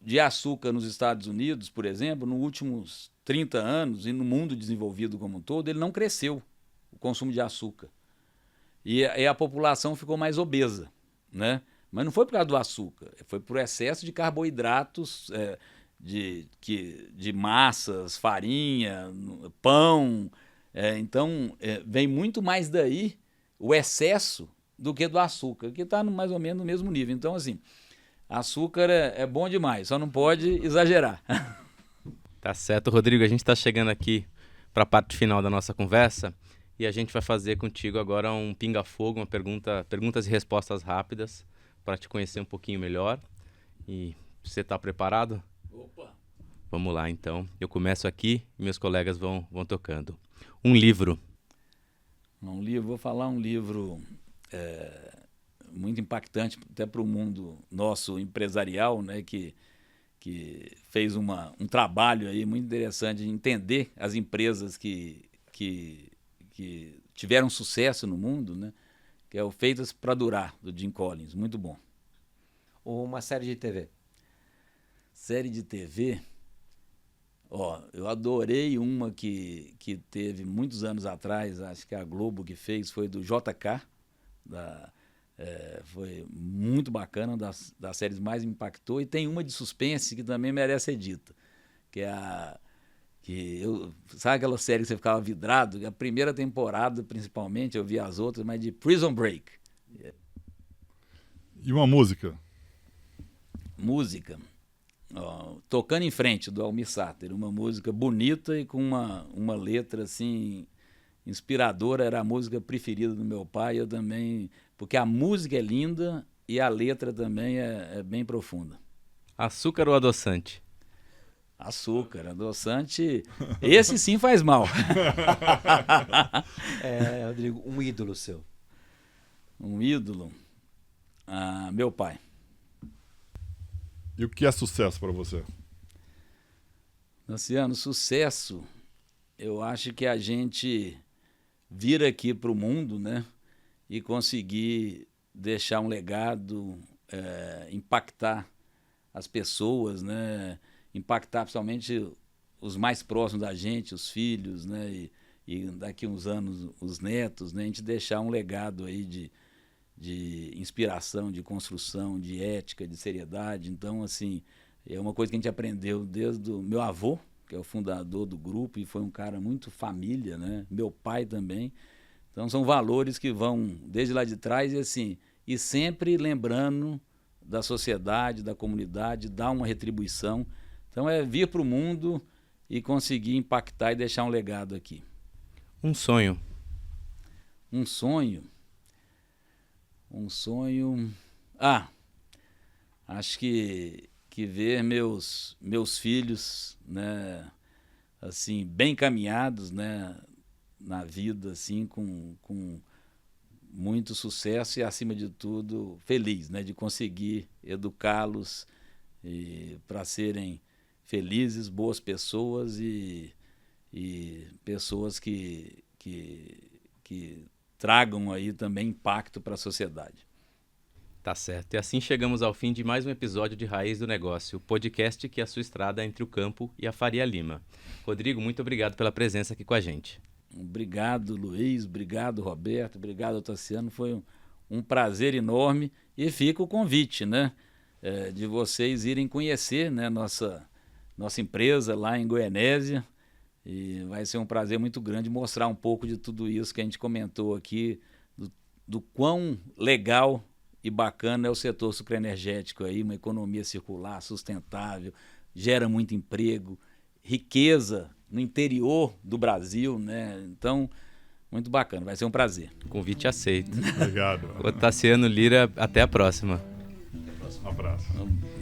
de açúcar nos Estados Unidos, por exemplo, nos últimos 30 anos, e no mundo desenvolvido como um todo, ele não cresceu, o consumo de açúcar. E a população ficou mais obesa, né? Mas não foi por causa do açúcar, foi por excesso de carboidratos, de massas, farinha, pão. Então, vem muito mais daí o excesso do que do açúcar, que está mais ou menos no mesmo nível. Então, assim, açúcar é bom demais, só não pode exagerar. Tá certo, Rodrigo. A gente está chegando aqui para a parte final da nossa conversa e a gente vai fazer contigo agora um pinga-fogo, perguntas e respostas rápidas para te conhecer um pouquinho melhor. E você está preparado? Opa! Vamos lá, então. Eu começo aqui e meus colegas vão tocando. Um livro. Vou falar um livro muito impactante até para o mundo nosso empresarial, né, que fez um trabalho aí muito interessante de entender as empresas que tiveram sucesso no mundo, né, que é o Feitas para Durar, do Jim Collins, muito bom. Uma série de TV. Série de TV, eu adorei uma que teve muitos anos atrás, acho que a Globo que fez, foi do JK, foi muito bacana, uma das séries mais me impactou, e tem uma de suspense que também merece ser dita, que é sabe aquela série que você ficava vidrado? A primeira temporada, principalmente, eu vi as outras, mas de Prison Break. E uma música? Música, Tocando em Frente, do Almir Sater, uma música bonita e com uma letra assim inspiradora, era a música preferida do meu pai, eu também, porque a música é linda e a letra também é bem profunda. Açúcar ou adoçante? Açúcar, adoçante, esse sim faz mal. Rodrigo, um ídolo seu. Um ídolo? Meu pai. E o que é sucesso para você? Luciano, sucesso, eu acho que a gente vir aqui para o mundo, né, e conseguir deixar um legado, impactar as pessoas, né, impactar principalmente os mais próximos da gente, os filhos, né, e daqui uns anos os netos, né, a gente deixar um legado aí de inspiração, de construção, de ética, de seriedade. Então, assim, é uma coisa que a gente aprendeu desde o meu avô, que é o fundador do grupo, e foi um cara muito família, né? Meu pai também. Então, são valores que vão desde lá de trás e, assim, e sempre lembrando da sociedade, da comunidade, dar uma retribuição. Então, é vir para o mundo e conseguir impactar e deixar um legado aqui. Um sonho. Um sonho? Um sonho... acho que ver meus filhos, né, assim, bem caminhados, né, na vida, assim, com muito sucesso e, acima de tudo, feliz, né, de conseguir educá-los para serem felizes, boas pessoas e pessoas que tragam aí também impacto para a sociedade. Tá certo. E assim chegamos ao fim de mais um episódio de Raiz do Negócio, o podcast que é a sua estrada entre o campo e a Faria Lima. Rodrigo, muito obrigado pela presença aqui com a gente. Obrigado, Luiz. Obrigado, Roberto. Obrigado, Tassiano. Foi um prazer enorme. E fica o convite, né, de vocês irem conhecer, né, nossa empresa lá em Goianésia. E vai ser um prazer muito grande mostrar um pouco de tudo isso que a gente comentou aqui, do quão legal e bacana é o setor sucroenergético aí, uma economia circular, sustentável, gera muito emprego, riqueza no interior do Brasil, né? Então, muito bacana, vai ser um prazer. Convite aceito. Obrigado. Tassiano Lira, até a próxima. Um abraço.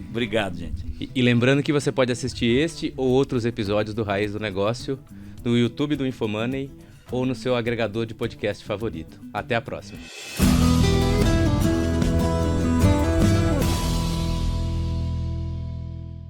Obrigado, gente. E lembrando que você pode assistir este ou outros episódios do Raiz do Negócio no YouTube do Infomoney ou no seu agregador de podcast favorito. Até a próxima.